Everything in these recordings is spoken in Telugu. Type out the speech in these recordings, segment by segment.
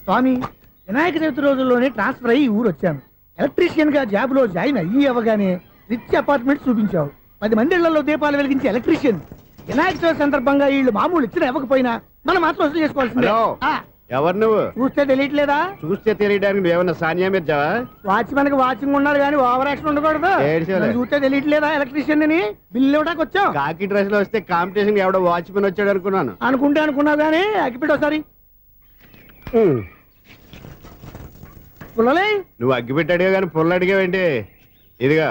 స్వామి, వినాయక చవితి రోజుల్లోనే ట్రాన్స్ఫర్ అయ్యి ఊరు వచ్చాను. ఎలక్ట్రీషియన్ గా జాబ్ లో జాయిన్ అయ్యి అవ్వగానే రిచ్ అపార్ట్మెంట్ చూపించావు. 10 మంది ఇళ్లలో దీపాలు వెలిగించే ఎలక్ట్రీషియన్. వినాయక చవితి సందర్భంగా వీళ్ళు మామూలు ఇచ్చిన ఇవ్వకపోయినా మనం మాత్రం వసూలు చేసుకోవాల్సిందే. ఎవరు నువ్వు? చూస్తే తెలియట్లేదా? చూస్తే తెలియడానికి నువ్వేమన్నా సానియా మీర్జావా? వాచ్మెన్ కి వాచింగ్ ఉన్నారు కానీ ఓవర్ యాక్షన్ ఉండకూడదు. చూస్తే తెలియట్లేదా ఎలక్ట్రీషియన్ అని? బిల్లు ఇవ్వడానికి వచ్చావు. కాకి డ్రెస్ లో వస్తే కాంపిటీషన్ ఎవడో వాచ్మెన్ వచ్చాడు అనుకున్నాను. అనుకున్నావు కానీ అగ్గిపెట్టి ఒకసారి పుల్లలే. నువ్వు అగ్గిపెట్టి అడిగా కానీ పుల్ల అడిగావేంటి? ఇదిగా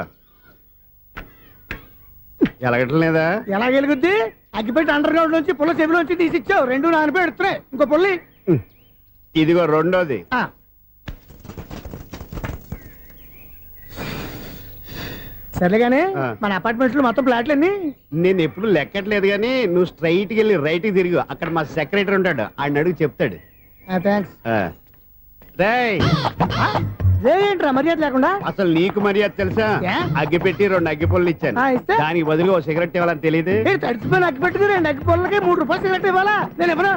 ఎలగట్లేదా? ఎలా వెలుగుద్ది? అగ్గిపెట్టి అండర్ గ్రౌండ్ నుంచి పుల్ల చెవిలోంచి తీసిచ్చావు. 2 నానపై ఎడుతున్నాయి. ఇంకో పుల్లి ఇదిగో రెండోది. సరేగానే మన అపార్ట్మెంట్స్ లో మొత్తం ఫ్లాట్లు అన్ని నేను ఎప్పుడు లెక్కట్లేదు కానీ నువ్వు స్ట్రైట్ కి వెళ్ళి రైట్ కి తిరిగి అక్కడ మా సెక్రటరీ ఉంటాడు, ఆయన అడుగు చెప్తాడు. థ్యాంక్స్. ఏంట్రా మర్యాద లేకుండా? అసలు నీకు మర్యాద తెలుసా? అగ్గి పెట్టి 2 అగ్గి పుల్లలు ఇచ్చాను, దానికి బదులుగా ఓ సిగరెట్ ఇవ్వాలని తెలియదు. తడిచిపోయిన అగ్గి పెట్టి 2 అగ్గి పుల్లలకి 3 రూపాయలు సిగరెట్ ఇవ్వాలా? నేను ఇవ్వను.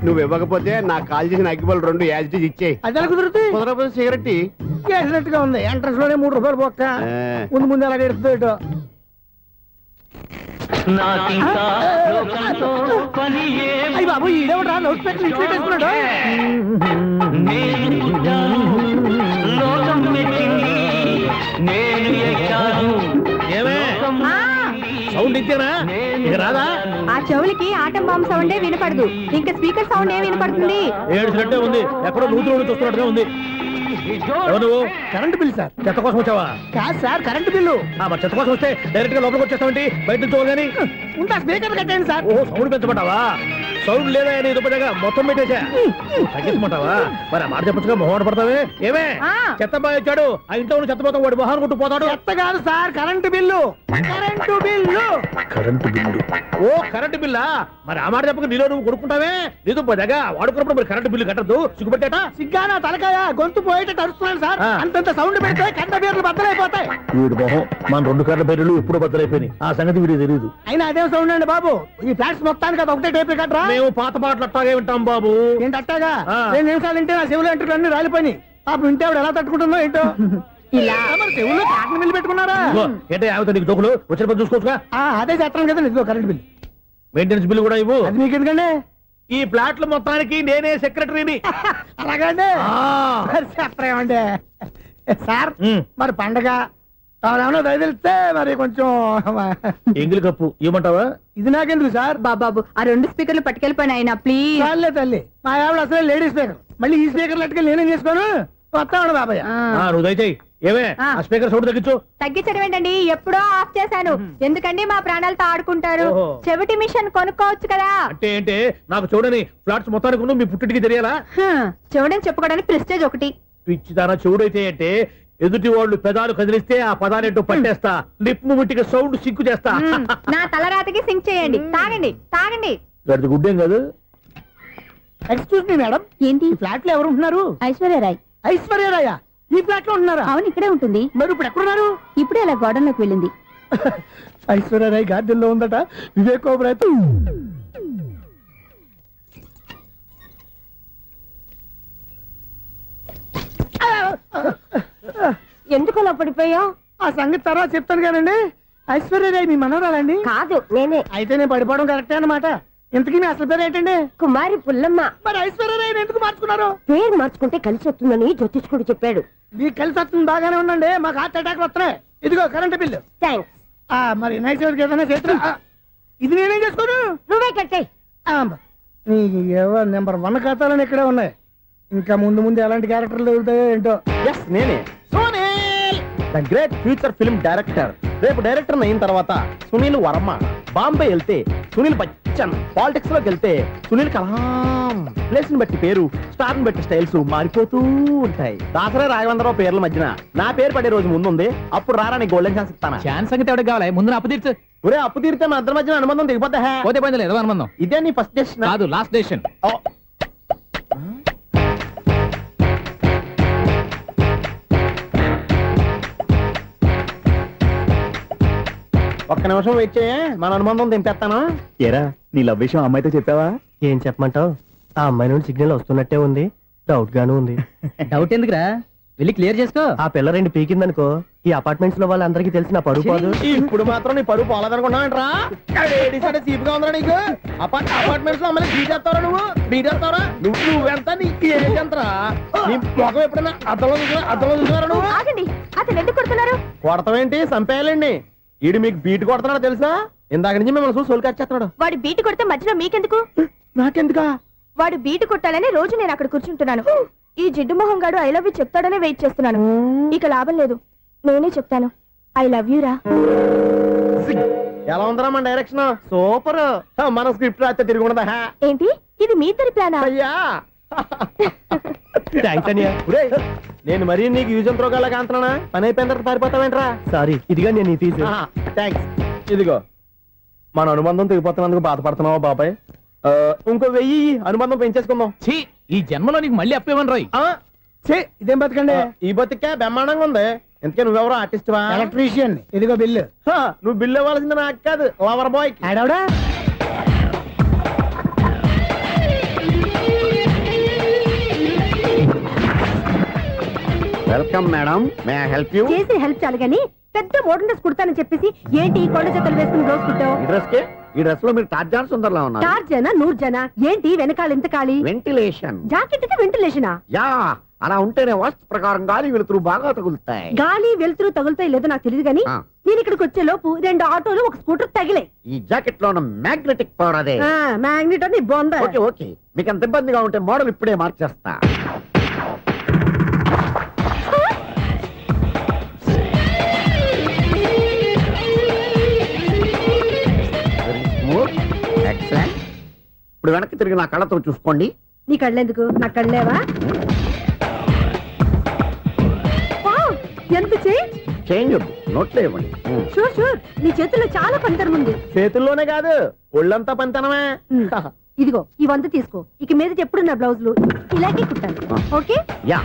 నువ్వు ఇవ్వకపోతే నాకు కాల్ చేసిన అగ్గి పుల్లలు 2 యాజిటీజ్ ఇచ్చేయి. అది ఎలా కుదురుతుంది? కుదరకపోతే సిగరెట్ వేసినట్టుగా ఉంది. ఎంట్రన్స్ లోనే 3 రూపాయలు పోక్క. ముందు అలా ఎడుతుంది. అయ్యి బాబు, ఈడేవడా లౌడ్ స్పీకర్ ఇన్స్టేట్ చేసుకున్నాడు? సౌండ్ ఇచ్చారా? ఇక రాదా? ఆ చెవులకి ఆటం బాంబు సౌండే వినపడదు, ఇంకా స్పీకర్ సౌండ్ ఏ వినపడుతుంది? ఏడ్చినట్టే ఉంది. ఎక్కడో నూతులు చూస్తున్నట్టుగా ఉంది. ఎవరు? Current bill sir. చెత్త కోసం వచ్చావా? కాదు సార్, కరెంట్ బిల్లు. మరి చెత్త కోసం వస్తే డైరెక్ట్ గా లోపలికి వచ్చేస్తామంటే బయట నుంచి కానీ ఉంటా. స్పీకర్ కట్టండి సార్. ఓ సౌండ్ పెంచమంటావా? సౌండ్ లేదా అని దుప్పగా మొత్తం పెట్టేసా. తగ్గించమంటావా? మరి ఆ మాట చెప్పచ్చుగా, మొహం పడతావే. ఏమే చెత్త బాగా వచ్చాడు, ఆ ఇంట్లో చెత్త పోతాం, వాడు మొహాన్ని కొట్టు పోతాడు. చెత్త కాదు sir, current bill. Current bill. Current bill. ఓ కరెంటు బిల్లా? మరి ఆ మాట చెప్పక నీలో నువ్వు కొడుకుంటావే. నీతో పోదాగా వాడుకున్నప్పుడు మరి కరెంటు బిల్లు కట్టద్దు. సిగ్గుపెట్టేట? సిగ్గానా తలకాయ? గొంతు పోయేటట్టు అరుస్తున్నాను సార్. అంతంత సౌండ్ పెడితే కరెంట్ బీర్లు బద్దలైపోతాయి. వీడు మొహం మన 2 కరెంట్ బీర్లు ఇప్పుడు బద్దలైపోయినాయి. ఆ సంగతి వీడికి తెలియదు. అయినా అదే సౌండ్ అండి బాబు. ఈ ఫ్లాట్స్ మొత్తానికి అది ఒకటే టైప్ కట్టరా? మేము పాత పాటలు అట్టాగే వింటాం బాబు. ఏంటి అట్టాగా? 2 నిమిషాలు వింటే నా చెవులు ఎంటర్ అన్ని రాలిపోయి. పాపం వింటే ఆవిడ ఎలా తట్టుకుంటుందో ఏంటో. ఇలా మరి చెవుల్లో కాటన్ బిల్లు పెట్టుకున్నారా? ఏంటో యావత నీకు దోకులు వచ్చిన పని చూసుకోవచ్చుగా. అదే చేస్తాను కదా. ఇదిగో కరెంట్ బిల్, మెయింటెనెన్స్ బిల్లు కూడా ఇవ్వు. అది మీకు ఎందుకండి? ఈ ఫ్లాట్ల మొత్తానికి నేనే సెక్రటరీని. అలాగండి. చెప్పరేమండి సార్. మరి పండగ ఏమన్నా దయదలిస్తే మరి కొంచెం ఎంగిలి కప్పు ఇవ్వమంటావా? ఇది నాకెందుకు సార్? బాబాబు, ఆ 2 స్పీకర్లు పట్టుకెళ్ళిపోయిన ఆయన ప్లీజ్. చాలే తల్లి, మా ఆవిడ అసలు లేడీ స్పీకర్. మళ్ళీ ఈ స్పీకర్లు అట్టుకెళ్ళి నేనేం చేసుకోను? వస్తాడు బాబాయ్. నువ్వు దయచేయి. ఏమే ఆ స్పీకర్ సౌండ్ తగ్గించు. తగ్గించడం ఏంటండి, ఎప్పుడో ఆఫ్ చేశాను. ఎందుకండి మా ప్రాణాలతో ఆడుకుంటారు? చెవిటి మిషన్ కొనుక్కోవచ్చు కదా. అంటే ఏంటే నాకు చూడని ఫ్లాట్స్ మొత్తానికి మీ పుట్టింటికి తెలియాలా? చెవుడని చెప్పుకోవడానికి ప్రెస్టేజ్ ఒకటి. పిచ్చిదానా చెవుడైతే అంటే ఎదుటి వాళ్ళు పెదాలు కదిలిస్తే ఆ పదాలేంటో పట్టేస్తా. లిప్ ముట్టికి సౌండ్ సింకు చేస్తా. నా తలరాతకి సింక్ చేయండి. తాగండి తాగండి. గడిచి గుడ్డేం కాదు. ఎక్స్క్యూజ్ మీ మేడం, ఏంటి? ఫ్లాట్ లో ఎవరు ఉంటున్నారు? ఐశ్వర్యరాయ్. ఐశ్వర్యరాయ ఈ ఫ్లాట్ లో ఉంటున్నారా? అవును, ఇక్కడే ఉంటుంది. మరి ఇప్పుడు ఎక్కడున్నారు? ఇప్పుడే అలా గోడౌన్లోకి వెళ్ళింది. ఐశ్వర్యరాయ్ గార్డెన్ లో ఉందట. వివేక్ ఓబరాయ్ ఎందుకు అలా పడిపోయావు? ఆ సంగతి తర్వాత చెప్తాను కానండి. ఐశ్వర్యరాయ్ మీ మనవరాలండి? కాదు, నేనే. అయితే నేను పడిపోవడం కరెక్టే అన్నమాట. ఇంతకీ మీ అసలు పేరు ఏంటండి? కుమారి పుల్లమ్మ. మరి ఐశ్వర్యరాయ్ ఎందుకు మార్చుకున్నారు? పేరు మార్చుకుంటే కలిసి వస్తుందని జ్యోతిష్కుడు చెప్పాడు. మీకు కలిసి వస్తుంది, బాగానే ఉండండి. మాకు హార్ట్ అటాక్ వస్తున్నాయి. ఇదిగో కరెంట్ బిల్లు. థ్యాంక్స్. మరి నైట్ ఏదైనా చేతులు ఇది నేనేం చేసుకోను? నువ్వే కట్టే. నెంబర్ 1 ఖాతాలని ఇక్కడే ఉన్నాయి. ఇంకా ముందు ముందు ఎలాంటి క్యారెక్టర్లు దొరుకుతాయో ఏంటో. నేనే the great future film director. రేపు డైరెక్టర్ అయిన తర్వాత సునీల్ వర్మ. బాంబే వెళ్తే సునీల్ బచ్చన్. పాలిటిక్స్ లోకి వెళ్తే సునీల్ కలాం. ప్లేస్ ని బట్టి పేరు, స్టార్ ని బట్టి స్టైల్స్ మారిపోతూ ఉంటాయి. దాసరా రాఘవేంద్రరావు పేర్ల మధ్యన నా పేరు పడే రోజు ముందుంది. అప్పుడు రారా నీ గోల్డెన్ ఛాన్స్ ఇస్తాను. ఛాన్స్ సంగతి ఎవరికి కావాలి? ముందు అప్పు తీర్చు. ఒరే అప్పు తీరితే మా ఇద్దరి మధ్యన అనుబంధం దిగిపోతా. పోతే పోయింది లేదు అనుబంధం. ఇదే నీ ఫస్ట్ డెస్టినేషన్ కాదు, లాస్ట్ డెస్టినేషన్. ఒక్క నిమిషం వెయిట్ చేయ, మన అనుబంధం దింపేస్తాను. ఏరా నీ లవ్ విషయం అమ్మాయితో చెప్పావా? ఏం చెప్పమంటావు? ఆ అమ్మాయి నుండి సిగ్నల్ వస్తున్నట్టే ఉంది. డౌట్ గాను ఉంది. డౌట్ ఎందుకురా, వెళ్ళి క్లియర్ చేసుకో. ఆ పిల్ల రెండు పీకిందనుకో ఈ అపార్ట్మెంట్స్ లో వాళ్ళందరికీ తెలిసిన పరుగు పోదు. ఇప్పుడు మాత్రం నీ పరుగు పోలేదనుకున్నావేంట్రా? సీపుగా ఉందా నీకు? అపార్ట్మెంట్స్ లో అమ్మని బీటేస్తావరా నువ్వు? బీటేస్తావరా నువ్వెంత నీకు ఏంటంతరా? నీ మొఖం ఎప్పుడైనా అర్థంలో చూసారా నువ్వు? ఆగండి, అతను ఎందుకు కొడుతున్నారు? కొడతావేంటి? చంపేయాలండి. ఈడు మీకు బీట్ కొడుతున్నాడు తెలుసా? ఇందాక నుంచి మిమ్మల్ని చూసి సోలు కచ్చేస్తున్నాడు. వాడు బీటు కొడితే మధ్యలో మీకెందుకు? నాకెందుకా? వాడు బీటు కొట్టాలని రోజు నేను అక్కడ కూర్చుంటున్నాను. ఈ జిడ్డు మొహం గాడు ఐ లవ్ యూ చెప్తాడనే వెయిట్ చేస్తున్నాను. ఇక లాభం లేదు, నేనే చెప్తాను ఐ లవ్ యూ రా. ఎలా ఉందరా మన డైరెక్షన్? సూపర్. మన స్క్రిప్ట్ రాస్తే తిరిగి ఉండదా? ఏంటి ఇది మీ ఇద్దరి ప్లానా? అయ్యా థ్యాంక్స్ అనియా. నేను మరీ నీకు యూజ్ అండ్ త్రోగాలా కాంతనా? పని అయిపోయిన తర్వాత పారిపోతావేంట్రా? సారీ, ఇదిగా నేను ఈ ఫీజు. థ్యాంక్స్. ఇదిగో మన అనుబంధం తెగిపోతున్నందుకు బాధపడుతున్నావా బాబాయ్? ఇంకో 1000 అనుబంధం పెంచేసుకుందాం. ఈ జన్మలో నీకు మళ్ళీ అప్పేమని రాయి. ఇదేం బతకండి? ఈ బతికే బ్రహ్మాండంగా ఉంది. ఎందుకే నువ్వెవరో ఆర్టిస్ట్ వా? ఎలక్ట్రీషియన్. ఇదిగో బిల్లు. నువ్వు బిల్లు ఇవ్వాల్సింది నాకు కాదు, లవర్ బాయ్. ఆడవడా? Welcome madam, may I help you? చేసి హెల్ప్ చాలు గాని పెద్ద మోడల్ డ్రెస్ కుడతానని చెప్పేసి ఏంటి కొండ జతలు వేసుకుని రోజు కుట్టావు? ఈ డ్రెస్ లో మీరు టార్జాన్ సుందర్లా ఉన్నారు. 4 జన 100 జన ఏంటి వెనకాల ఎంత ఖాళీ? వెంటిలేషన్. జాకెట్ కి వెంటిలేషనా? యా, అలా ఉంటేనే వాస్తు ప్రకారం గాలి వెలుతురు బాగా తగులుతాయి. గాలి వెలుతురు తగులుతాయి లేదో నాకు తెలియదు గానీ నేను ఇక్కడికి వచ్చే లోపు 2 ఆటోలు ఒక స్కూటర్ తగిలాయి. ఈ జాకెట్ లో ఉన్న మ్యాగ్నెటిక్ పవర్ అదే. మ్యాగ్నెట్ అని బొంద. ఓకే ఓకే, మీకు అంత ఇబ్బందిగా ఉంటే మోడల్ ఇప్పుడే మార్చేస్తా. ఎక్సలెంట్. ఇప్పుడు వెనక్కి తిరిగి నా కళ్ళతో చూసుకోండి. నీ కళ్ళెందుకు? నా కళ్ళేవా? ఎంత చేంజ్ వద్దు, నోట్లో ఇవ్వండి. షూర్ షూర్, నీ చేతుల్లో చాలా పనితనం ఉంది. చేతుల్లోనే కాదు ఒళ్ళంతా పంతనమే. ఇదిగో ఈ 100 తీసుకో. ఇక మీద ఎప్పుడు నా బ్లౌజులు ఇలాగే కుట్టాను. ఓకే? యా,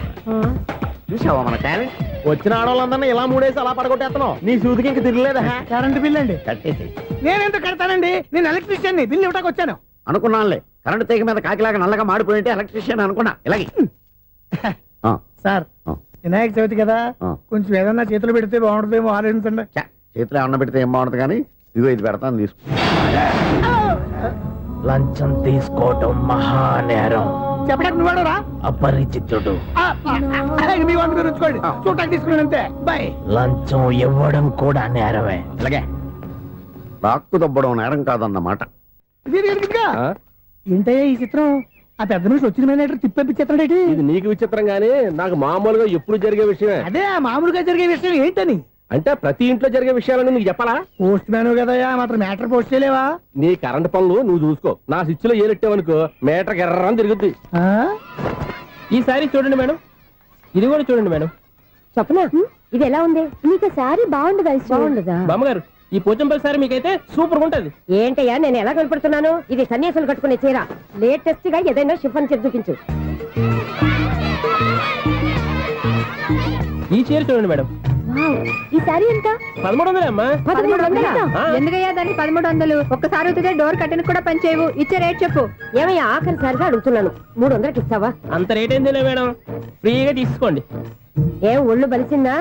చూసావా మన టాలెంట్? వచ్చిన ఆడవాళ్ళందరినీ ఇలా మూడేసి అలా పడగొట్టేస్తున్నావు. నీ సూదికి ఇంక తిరగలేదా? కరెంట్ బిల్ అండి. కట్టేసి. నేనెందుకు కడతానండి? నేను ఎలక్ట్రీషియన్ ని. బిల్లు ఇవ్వడానికి వచ్చాను. అనుకున్నానులే, కరెంట్ తీగ మీద కాకిలాగా నల్లగా మాడిపోయింటే ఎలక్ట్రీషియన్ అనుకున్నా. ఇలాగే సార్, వినాయక చవితి కదా, కొంచెం ఏదన్నా చేతులు పెడితే బాగుంటుందేమో ఆలోచించండి. చేతిలో ఏమన్నా పెడితే ఏం బాగుంటుంది కానీ ఇదిగో ఇది పెడతాను, తీసుకో. లంచం తీసుకోవటం మహానేరం. చెప్పడానికి నువ్వాడరా? అపరిచితుడు. మీ వంద మీరు ఉంచుకోండి, చూడటానికి తీసుకున్నాను అంతే. బాయ్. లంచం ఇవ్వడం కూడా నేరమే. ఇలాగే రాక్కు దబ్బడం నేరం కాదన్నమాట. ఏంటయ్యా ఈ చిత్రం? ఆ పెద్ద నుంచి వచ్చిన మేనేటర్ తిప్పించేస్తాడేటి? ఇది నీకు విచిత్రం గానీ నాకు మామూలుగా ఎప్పుడు జరిగే విషయమే. అదే మామూలుగా జరిగే విషయం ఏంటని? అంటే ప్రతి ఇంట్లో జరిగే విషయాలని నీకు చెప్పాలా? పోస్ట్ మ్యాన్ కదయ్యా, మాత్రం మేటర్ పోస్ట్ చేయలేవా? నీ కరెంట్ పనులు నువ్వు చూసుకో. నా స్విచ్ లో ఏలెట్టావనుకో మేటర్ ఎర్రని తిరుగుద్ది. ఈసారి చూడండి మేడం, ఇది కూడా చూడండి మేడం. చెప్పనా, ఇది ఎలా ఉంది? నీకు సారీ బాగుండదా? బాగుండదా బామ్మగారు? ఈ పోచంపల్లి సారీ మీకైతే సూపర్ ఉంటది. ఏంటయ్యా నేను ఎలా కనపడుతున్నాను? ఇది సన్యాసులు కట్టుకునే చీర. లేటెస్ట్ గా ఏదైనా షిఫన్ చేసి చూపించు. ఈ చీర చూడండి మేడం. ఈ సారీ ఎంత? 1300 అమ్మా. 1300? ఎందుకయ్యా దాన్ని 1300? ఒక్కసారి అవుతుందే డోర్ కట్టను కూడా పనిచేయవు. ఇచ్చే రేట్ చెప్పు. ఏమయ్యా ఆఖరిసారిగా అడుగుతున్నాను, 300కి ఇస్తావా? అంత రేట్ ఏందిలే మేడం, ఫ్రీగా తీసుకోండి. ఏం ఒళ్ళు బలిసిందా?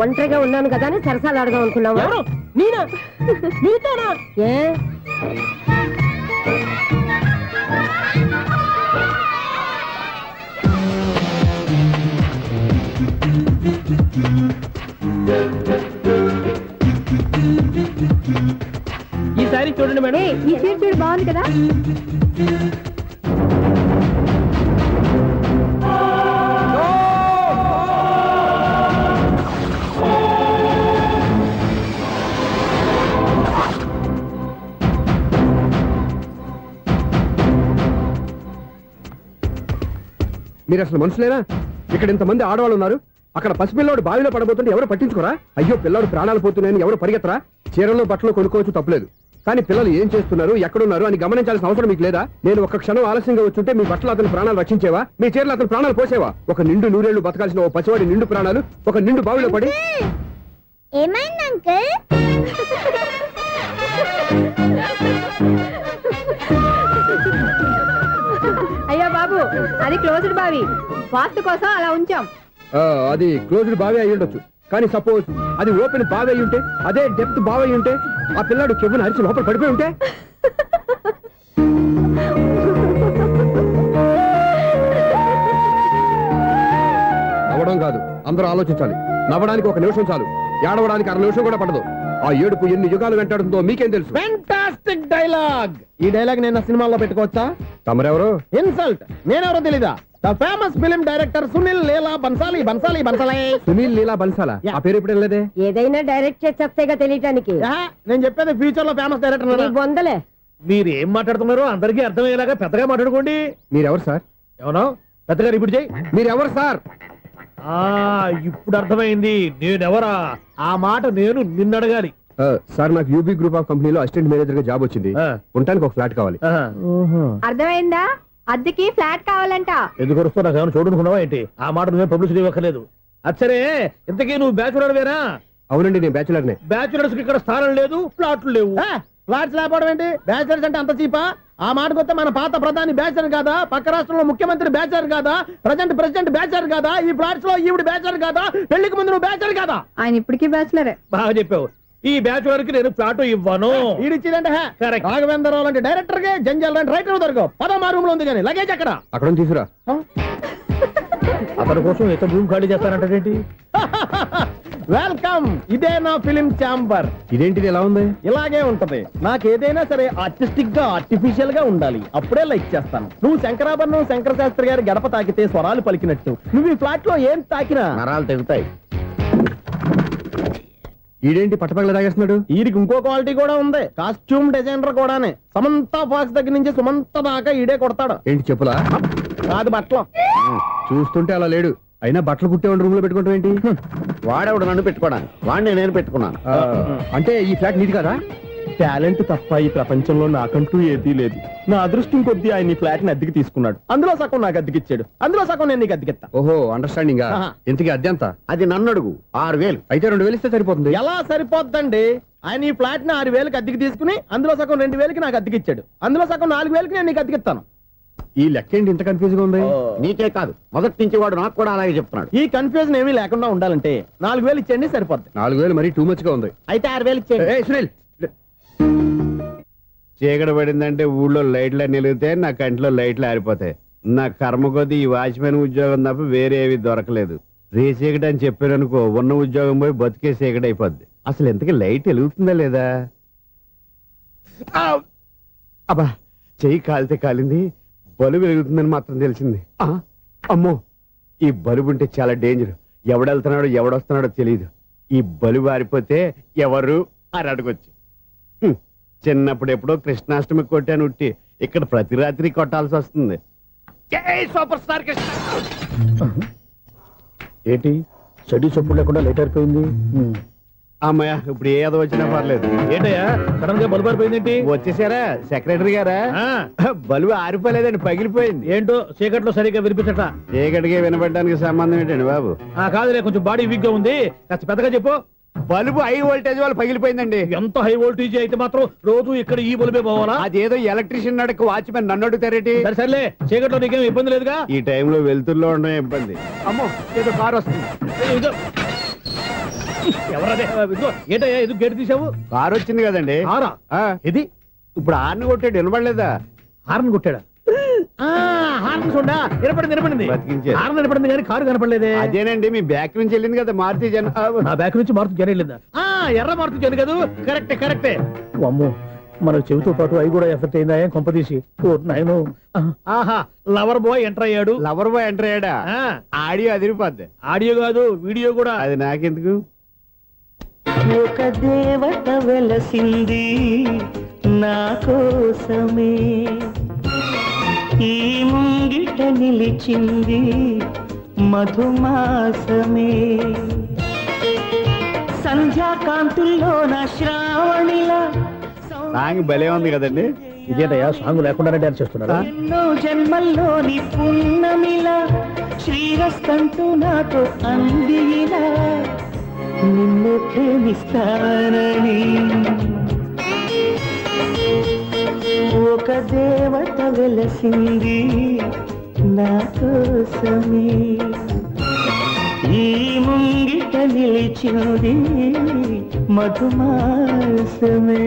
ఒంటరిగా ఉన్నాను కదా అని సరసాలు అడగా అనుకున్నావా? నేనా? నీతోనా? ఏ ఈ సారీ చూడండి మేడం. ఈ చీర చూడు, బాగుంది కదా? మీరు అసలు మనుషులేనా? ఇక్కడ ఇంతమంది ఆడవాళ్ళు ఉన్నారు, అక్కడ పసిపిల్లాడు బావిలో పడబోతుంటే ఎవరు పట్టించుకోరా? అయ్యో పిల్లాడు ప్రాణాలు పోతున్నాయని ఎవరు పరిగెత్తరా? చీరల్లో బట్టలు కొనుక్కోవచ్చు, తప్పలేదు. కానీ పిల్లలు ఏం చేస్తున్నారు, ఎక్కడున్నారు అని గమనించాల్సిన అవసరం మీకు లేదా? నేను ఒక్క క్షణం ఆలస్యంగా వచ్చుంటే మీ బట్టలు అతని ప్రాణాలు రక్షించేవా? మీ చీరలు అతని ప్రాణాలు పోసేవా? ఒక నిండు 100 ఏళ్లు బతకాల్సిన ఓ పసివాడి నిండు ప్రాణాలు ఒక నిండు బావిలో పడి. ఏమైంది అంకుల్? అయ్యో బాబు బాబు అది క్లోజ్డ్ బావి వాస్తు కోసం అలా ఉంచాం. అది క్లోజ్డ్ బావి అయి ఉండొచ్చు, కానీ సపోజ్ అది ఓపెన్ బావి అయి ఉంటే, అదే డెప్త్ బావి అయి ఉంటే, ఆ పిల్లాడు కెవ్వును అరిచి లోపల పడిపోయి ఉంటే. నవ్వడం కాదు, అందరూ ఆలోచించాలి. నవ్వడానికి 1 నిమిషం చాలు, ఏడవడానికి 1/2 నిమిషం కూడా పడదు. ఆ ఏడుపు ఎన్ని యుగాలు వెంటాడుతుందో మీకేం తెలుసు? Fantastic dialogue. ఈ డైలాగ్ నేను సినిమాలో పెట్టుకోవచ్చా? తమరెవరు? ఇన్సల్ట్. నేనెవరో తెలీదా? The famous film director Sunil Leela Bansali. Sunil Leela బన్సాలా? Yeah. ఆ పేరు ఇప్పుడు లేదే. ఏదైనా డైరెక్ట్ చేసి వస్తేగా తెలియటానికి. నేను చెప్పేది ఫ్యూచర్ లో ఫేమస్ డైరెక్టర్. బొందలే. మీరు ఏం మాట్లాడుతున్నారో అందరికీ అర్థమయ్యేలాగా పెద్దగా మాట్లాడుకోండి. మీరెవరు సార్? ఏమన్నా పెద్దగా రిపీట్ చేయి. మీరెవరు సార్? ఇప్పుడు అర్థమైంది నేనెవరా. ఆ మాట నేను నిన్ను అడగాలి. సార్, నాకు యూబీ గ్రూప్ ఆఫ్ కంపెనీలో అసిస్టెంట్ మేనేజర్ గా జాబ్ వచ్చింది. ఉండటానికి ఒక ఫ్లాట్ కావాలి. అర్థమైందా? అద్దెకి ఫ్లాట్ కావాలంట. ఎందుకు వస్తున్నా నాకు ఏమైనా చూడనుకున్నావా ఏంటి? ఆ మాట నువ్వే పబ్లిసిటీ ఇవ్వక్కర్లేదు. అచ్చరే, ఇంతకీ నువ్వు బ్యాచులర్ వేరా? అవునండి, నేను బ్యాచులర్నే. బ్యాచులర్స్ కి ఇక్కడ స్థానం లేదు, ఫ్లాట్లు లేవు. ఫ్లాట్స్ లేకపోవడం ఏంటి? బ్యాచులర్స్ అంటే అంత చీపా? ఆ మాటకొస్తే మన పాత ప్రధాని బ్యాచర్ కాదా? పక్క రాష్ట్రంలో ముఖ్యమంత్రి బ్యాచర్ కాదా? ప్రెసిడెంట్ బ్యాచర్ కాదా? ఈ ఫ్లాట్స్ లో ఈవిడ బ్యాచర్ కాదా? పెళ్లికి ముందు నువ్వు బ్యాచర్ కాదా? ఆయన ఇప్పటికీ బ్యాచులరే. బాగా చెప్పావు. ఈ బ్యాచులర్ కి నేను ఫ్లాట్ ఇవ్వను. ఈడిచ్చిందంటే రాఘవేంద్రరావు లాంటి డైరెక్టర్ కి జంజల్ లాంటి రైటర్ దొరకవు. 10 రూమ్ లో ఉంది కానీ లగేజ్ అక్కడ. అక్కడ తీసుకురా. అతని కోసం ఎంత భూమి ఖాళీ చేస్తానంటే వెల్కమ్. ఇదే నా ఫిలిం ఛాంబర్. ఇదేంటిది ఎలా ఉంది? ఇలాగే ఉంటది. నాకు ఏదైనా సరే ఆర్టిస్టిక్ గా ఆర్టిఫిషియల్ గా ఉండాలి, అప్పుడే లైక్ చేస్తాను. నువ్వు శంకరాభరణం శంకర శాస్త్రి గారి గడప తాకితే స్వరాలు పలికినట్టు నువ్వు ఈ ఫ్లాట్ లో ఏం తాకినా నరాలు తెగుతాయి. ఈడేంటి పట్టపగల తాగేస్తున్నాడు? వీరికి ఇంకో క్వాలిటీ కూడా ఉంది. కాస్ట్యూమ్ డిజైనర్ కూడానే. సమంత ఫాక్స్ దగ్గర నుంచి సుమంత దాకా ఈడే కొడతాడు. ఏంటి చెప్పులా? కాదు, బట్టలు. చూస్తుంటే అలా లేడు. అయినా బట్టలు కుట్టేవాడు రూమ్ లో పెట్టుకుంటాం ఏంటి? వాడేవాడు నన్ను పెట్టుకోవడానికి, వాడిని నేను పెట్టుకున్నాను. అంటే ఈ ఫ్లాట్ నీది కదా? టాలెంట్ తప్ప ఈ ప్రపంచంలో నాకంటూ ఏదీ లేదు. నా అదృష్టం కొద్దీ ఆయన ఈ ఫ్లాట్ ని అద్దెకి తీసుకున్నాడు. అందులో సగం నాకు అద్దెకిచ్చాడు, అందులో సగం నేను నీకు అద్దెకిస్తా. ఓహో, అండర్స్టాండింగ్. ఇంతకీ అద్దె ఎంత? అది నన్ను అడుగు. 6000. అయితే 2000 ఇస్తే సరిపోతుంది. ఎలా సరిపోద్దండి? ఆయన ఈ ఫ్లాట్ ని 6000కి అద్దెకి తీసుకుని అందులో సగం 2000కి నాకు అద్దెకిచ్చాడు, అందులో సగం 4000కి నేను నీకు అద్దెకిస్తాను. ఈ లెక్క ఏంటి ఇంత కన్ఫ్యూజ్ గా ఉంది? నీకే కాదు, మొదటి నుంచి వాడు నాకు కూడా అలాగే చెప్తున్నాడు. ఈ కన్ఫ్యూజన్ ఏమీ లేకుండా ఉండాలంటే 4000 ఇచ్చేయండి, సరిపోద్ది. 4000 మరీ టూ మచ్ గా ఉంది. అయితే 6000 ఇచ్చేయండి. ఏయ్ సునీల్, చీకటి పడిందంటే ఊళ్ళో లైట్లు అన్ని వెలిగితే నా కంటిలో లైట్లు ఆరిపోతాయి. నా కర్మ కొద్దీ ఈ వాచ్మెన్ ఉద్యోగం తప్ప వేరే ఏవి దొరకలేదు. రేచీకటి అని చెప్పారనుకో, ఉన్న ఉద్యోగం పోయి బతికే చీకటి అయిపోద్ది. అసలు ఎంతకీ లైట్ వెలుగుతుందా లేదా? అబ్బా, చెయ్యి కాలితే కాలింది, బలుబు వెలుగుతుందని మాత్రం తెలిసింది. అమ్మో, ఈ బలుబు ఉంటే చాలా డేంజర్. ఎవడెళ్తున్నాడో ఎవడొస్తున్నాడో తెలియదు. ఈ బలుబు ఆరిపోతే ఎవరు అని అడగొచ్చు. చిన్నప్పుడు ఎప్పుడో కృష్ణాష్టమి కొట్టాను ఉట్టి, ఇక్కడ ప్రతి రాత్రి కొట్టాల్సి వస్తుంది. Super star Krishna. ఏంటి చెడు చెప్పుడు లేకుండా లేట్ అయిపోయింది? అమ్మయ్య, ఇప్పుడు ఏదో వచ్చినా పర్లేదు. ఏంటయ్యా సడన్ గా బల్బు అయిపోయింది ఏంటి? వచ్చేసారా సెక్రటరీ గారా? బలుబు ఆరిపోలేదండి, పగిలిపోయింది. ఏంటో చీకట్లో సరిగ్గా వినిపించట. చీకటిగా వినపడడానికి సంబంధం ఏంటండి బాబు? కాదులే, కొంచెం బాడీ వీక్ గా ఉంది, కాస్త పెద్దగా చెప్పు. బల్బు హై వోల్టేజ్ వాళ్ళు పగిలిపోయిందండి. ఎంత హై వోల్టేజ్ అయితే మాత్రం రోజు ఇక్కడ ఈ బల్బే పోవాలా? అదేదో ఎలక్ట్రీషియన్ నడక వాచ్మెన్ నన్ను అడుగుతారేటి? సరే సర్లే, చీకట్లో నీకేం ఇబ్బంది లేదుగా? ఈ టైంలో వెళ్తుల్లో ఉండడం ఇబ్బంది. అమ్మో, ఏదో కారు వస్తుంది. ఎవరదే? ఏంటయ్యా ఎందుకు గేటు తీసావు? కారు వచ్చింది కదండి. కారా? ఇది ఇప్పుడు హార్న్ కొట్టాడు, వినపడలేదా? హార్న్ కొట్టాడా? హార్న్ చూడా వినపడింది. బతికించాడు. హార్న్ వినపడింది కానీ కారు కనపడలేదే. అదేనండి, మీ బ్యాక్ నుంచి వెళ్ళింది కదా మారుతి జన. నా బ్యాక్ నుంచి మారుతి జన వెళ్ళిందా? ఎర్ర మారుతి జన కదా? కరెక్టే. అమ్మో, మన చెవితో పాటు అవి కూడా ఎఫెక్ట్ అయిందా? ఏం కొంపదీసి నాయను. ఆహా, లవర్ బాయ్ ఎంటర్ అయ్యాడు. లవర్ బాయ్ ఎంటర్ అయ్యాడా? ఆడియో అదిరిపోద్ది. ఆడియో కాదు, వీడియో కూడా. అది నాకెందుకు? ఒక దేవత వెలసింది నా కోసమే, ఈ ముంగిట నిలిచింది మధుమాసమే, సంధ్యాకాంతుల్లో నా శ్రావణిలా. సాంగ్ భలే ఉంది కదండి. ఇదేటయ్యా సాంగ్ లేకుండానే డాన్స్ చేస్తున్నారా? ఎన్నో జన్మల్లోని పున్నమిలా శ్రీరస్తంటూ నాతో అందిలా, నిన్ను ప్రేమిస్తానని. ఒక దేవత వెలసింది నా కోసమే ఈ ముంగిట నిలిచింది మధుమాసమే.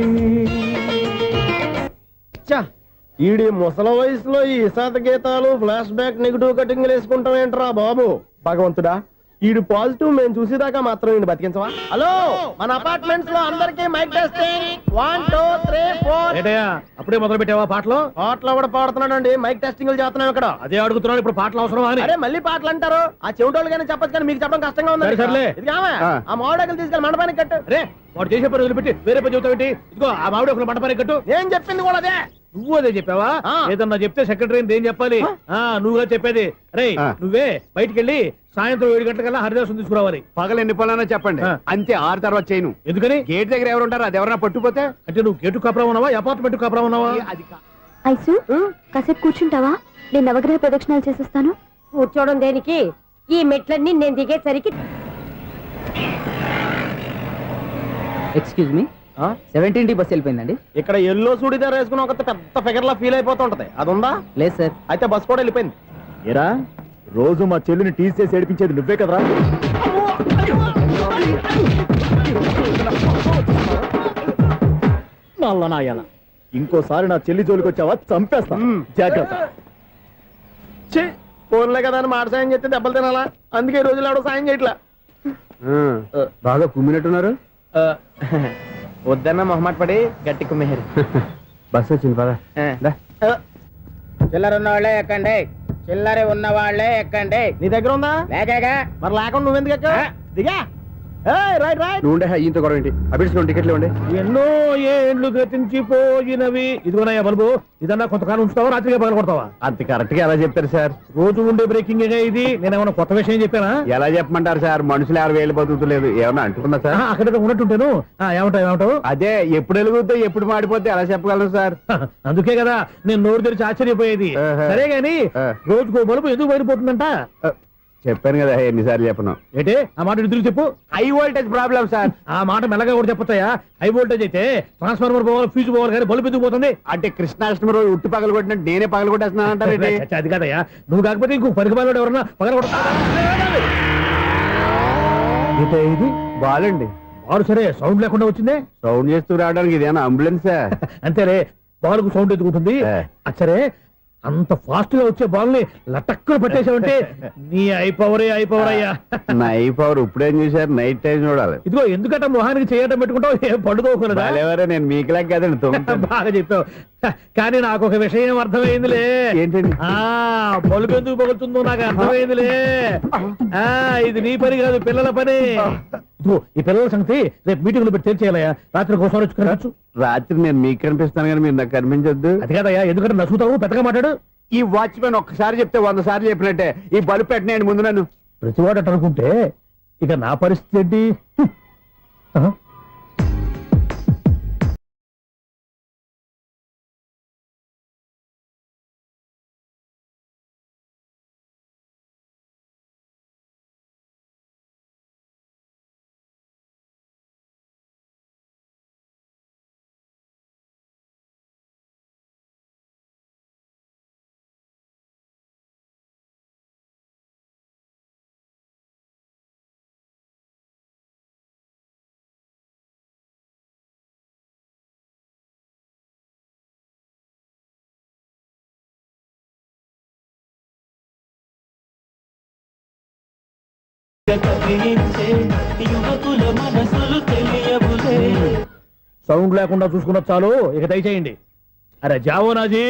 ఈడి ముసల వయసులో ఈ ఇసాత గీతాలు ఫ్లాష్ బ్యాక్ నెగిటివ్ కటింగ్ వేసుకుంటాం ఏంట్రా బాబు. భగవంతుడా, ఈడు పాజిటివ్ మేము చూసేదాకా మాత్రం ఈయన బతికించవా. హలో, మన అపార్ట్మెంట్స్ లో అందరికీ మైక్ టెస్టింగ్ 1 2 3 4. అప్పుడే మొదలు పెట్టావా పాటలు? పాటలు కూడా పాడుతున్నాడు అండి, మైక్ టెస్టింగ్ చేస్తున్నాం ఇక్కడ. అదే అడుగుతున్నాడు, ఇప్పుడు పాటలు అవసరం అని. అరే మళ్ళీ పాటలు అంటారు, ఆ చెవిటోళ్ళు కానీ చెప్పచ్చు కానీ మీకు చెప్పడం కష్టంగా ఉంది. సర్లే, ఆ మామిడాకులు తీసుకెళ్ళి మండపానికి కట్టు. రే, వాడు చేసే పని వదిలిపెట్టి వేరే పని చెబుతావు. ఇదిగో ఆ మామిడాకులు మండపానికి కట్టు. నేను చెప్పింది కూడా అదే. నువ్వు అదే చెప్పావా? ఏదన్నా చెప్తే సెక్రటరీ ఏం చెప్పాలి? నువ్వుగా చెప్పేది. రే, నువ్వే బయటికి వెళ్ళి సాయంత్రం 7 గంటలకల్లా హరిదాసం తీసుకురావాలి. పగలు ఎన్ని పనులన్నా చెప్పండి, అంతే. 6 తర్వాత చేయను. ఎందుకని? గేట్ దగ్గర ఎవరు ఉంటారు, అది ఎవరైనా పట్టుపోతే. అంటే నువ్వు గేటు కాపురా ఉన్నావా, అపార్ట్మెంట్ కాపురా ఉన్నావా? ఐసు కాసేపు కూర్చుంటావా? నేను నవగ్రహ ప్రదక్షిణాలు చేసేస్తాను. కూర్చోవడం దేనికి? ఈ మెట్లన్నీ నేను దిగేసరికి. Excuse me, 17D bus వెళ్ళిపోయిందండి. ఇక్కడ ఎల్లో చూడిదార్ వేసుకుని ఒక పెద్ద ఫిగర్ లా ఫీల్ అయిపోతుంటది, అది ఉందా? లేదు సార్. అయితే బస్ కూడా వెళ్ళిపోయింది. ఏరా, రోజు మా చెల్లిని టీస్ చేసి ఏడిపించేది నువ్వే కదరా? నాయన, ఇంకోసారి నా చెల్లి జోలికి వచ్చావా చంపేస్తా, జాగ్రత్త. ఫోన్లే కదా అని మాట సాయం చేస్తే దెబ్బలు తినాలా, అందుకే ఈ రోజులు ఎవడో సాయం చేయట్లా. బాగా కుమ్మినట్టున్నారు. వద్దన్న మొహమాట పడి గట్టి కుమ్మేరు. బస్ వచ్చింది పదా. చిల్లర ఉన్న వాళ్ళే ఎక్కండి, చిల్లర ఉన్న వాళ్ళే ఎక్కండి. నీ దగ్గర ఉందా? లేకగా మరి లేకుండా నువ్వెందుకు ఎక్క? దిగా. Right right. నువ్వు ఈయంతో గొడవ ఏంటి? అభిడ్స్ టికెట్లు ఇవ్వండి. ఎన్నో ఏండ్లు గతించిపోయినవి. ఇదిగోనయ్యా బల్బు, ఇదన్నా కొంతకాలం ఉంచుతావా, రాత్రిగా పగల కొడతావా? అంత కరెక్ట్ గా ఎలా చెప్తారు సార్? రోజు ఉండే బ్రేకింగ్ ఇది. నేనేమన్నా కొత్త విషయం చెప్పానా? ఎలా చెప్పమంటారు సార్? మనుషులు 60,000 బతుకుతలేదు, ఏమన్నా అంటున్నా సార్? అక్కడ ఉన్నట్టుంటాను. ఏమంటావు? అదే, ఎప్పుడు వెలుగుద్దో ఎప్పుడు మాడిపోతే ఎలా చెప్పగలను సార్? అందుకే కదా నేను నోరు తెరిచి ఆశ్చర్యపోయేది. సరే గాని రోజుకో బల్బు ఎందుకు బయటపోతుందంట? చెప్పాను కదా, ఎన్నిసార్లు చెప్పను. ఏంటే ఆ మాట ఎదురు చెప్పు. High voltage problem sir. ఆ మాట మెల్లగా కూడా చెప్పొచ్చాయా? హై వోల్టేజ్ అయితే ట్రాన్స్ఫార్మర్ పోవాలి, ఫ్యూజ్ పోవాలి, కానీ బల్బు ఎందుకు పోతుంది? అంటే కృష్ణాష్టమి రోజు ఉట్టి పగలు కొట్టినట్టు నేనే పగలు కొట్టేస్తున్నానంటారు. అది కాదయ్యా, నువ్వు కాకపోతే ఇంకో పరిగణలో ఎవరన్నా పగల కొడతా. ఇది బాలండి. బాలు సరే, సౌండ్ లేకుండా వచ్చిందే. సౌండ్ చేస్తూ రావడానికి ఇదేనా అంబులెన్సా? అంతేలే, బాలుకు సౌండ్ ఎందుకుంటుంది. సరే, అంత ఫాస్ట్ గా వచ్చే బాల్ని లటక్కులు పట్టేసావంటే నీ ఐపవర్ అయ్యా. నా ఐపవర్ ఇప్పుడేం చూసారు? నైట్ టైం చూడాలి. ఇదిగో ఎందుకంటే మొహానికి చేయటం పెట్టుకుంటావు, ఏం పండుకోకూడదా? నేను మీకులాగా కదండి. బాగా చెప్పావు, కానీ నాకు ఒక విషయం అర్థమైందిలే. ఏంటండి? బల్బు ఎందుకు పగులుతుందో నాకు అర్థమైందిలే. ఇది నీ పని కాదు, పిల్లల పని. ఈ పిల్లల సంగతి రేపు మీటింగ్ లో పెట్టి తెలిసేయాలయ్యా. రాత్రి కోసం వచ్చుకోవచ్చు. రాత్రి నేను మీకు కనిపిస్తాను కానీ మీరు నాకు కనిపించొద్దు. అది కాదయ్యా, ఎందుకంటే నసుగుతావు, పెద్దగా మాట్లాడు. ఈ వాచ్మెన్ ఒక్కసారి చెప్తే 100 సార్లు చెప్పినట్టే. ఈ బల్బు పెట్టినాయండి ముందు నన్ను. ప్రతివాడట అనుకుంటే ఇక నా పరిస్థితి ఏంటి? యువకుల మనసులు తెలియవులే. సౌండ్ లేకుండా చూసుకున్న చాలు, ఇక దయచేయండి. అరే జావో నాజీ,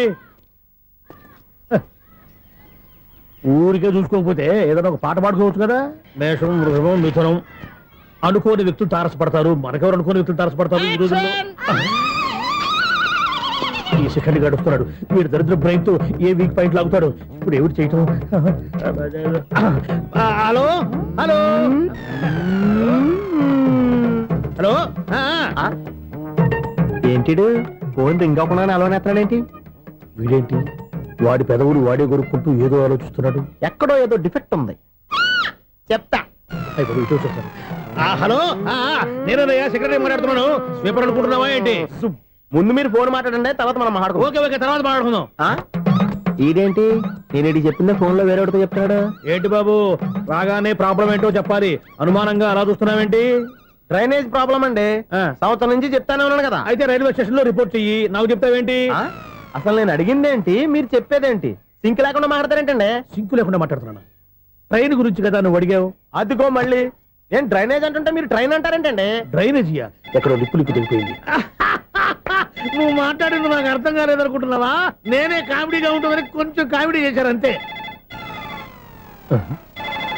ఊరికే చూసుకోకపోతే ఏదైనా ఒక పాట పాడుకోవచ్చు కదా. మేషం, వృషభం, మిథునం అనుకోని వ్యక్తులు తారసపడతారు. మనకెవరు అనుకోని వ్యక్తులు తారసపడతారు ఈ రోజుల్లో? ఈ శిఖండి గడుపుతున్నాడు. వీడు దరిద్ర బ్రెయిన్ తో ఏ వీక్ పాయింట్ లాగుతాడు. ఇప్పుడు ఎవరు చేయటం? Hello hello hello. ఏంటిడు ఫోన్ రింగ్ అవ్వకుండా అలవనేస్తాడేంటి? వీడేంటి వాడి పెదవులు వాడే కొరుక్కుంటూ ఏదో ఆలోచిస్తున్నాడు. ఎక్కడో ఏదో డిఫెక్ట్ ఉంది, చెప్తా. హలో, నేనయ్యా సెక్రటరీ మాట్లాడుతున్నాను. స్వీపర్ అనుకుంటున్నావా ఏంటి? ముందు మీరు ఫోన్ మాట్లాడండి, తర్వాత మనం మాట్లాడుకో. ఓకే ఓకే, తర్వాత మాట్లాడుకుందాం. ఇదేంటి నేను చెప్పిందే ఫోన్ లో వేరే చెప్తాడు. ఏంటి బాబు రాగానే ప్రాబ్లం ఏంటో చెప్పాలి, అనుమానంగా అలా చూస్తున్నావేంటి? డ్రైనేజ్ ప్రాబ్లం అండి, సంవత్సరం నుంచి చెప్తానే ఉన్నాను కదా. అయితే రైల్వే స్టేషన్ లో రిపోర్ట్ చెయ్యి, నాకు చెప్తావేంటి? అసలు నేను అడిగిందేంటి, మీరు చెప్పేదేంటి? సింక్ లేకుండా మాట్లాడతారేంటండి? సింక్ లేకుండా మాట్లాడుతున్నా, ట్రైన్ గురించి కదా నువ్వు అడిగావు. అదిగో మళ్ళీ నేను డ్రైనేజ్ అంటుంటే మీరు ట్రైన్ అంటారేంటండి? డ్రైనేజీయా? ఎక్కడో లిప్పు దిగిపోయింది. నువ్వు మాట్లాడింది నాకు అర్థం కాలేదనుకుంటున్నావా? నేనే కామెడీగా ఉంటుందని కొంచెం కామెడీ చేశారంతే.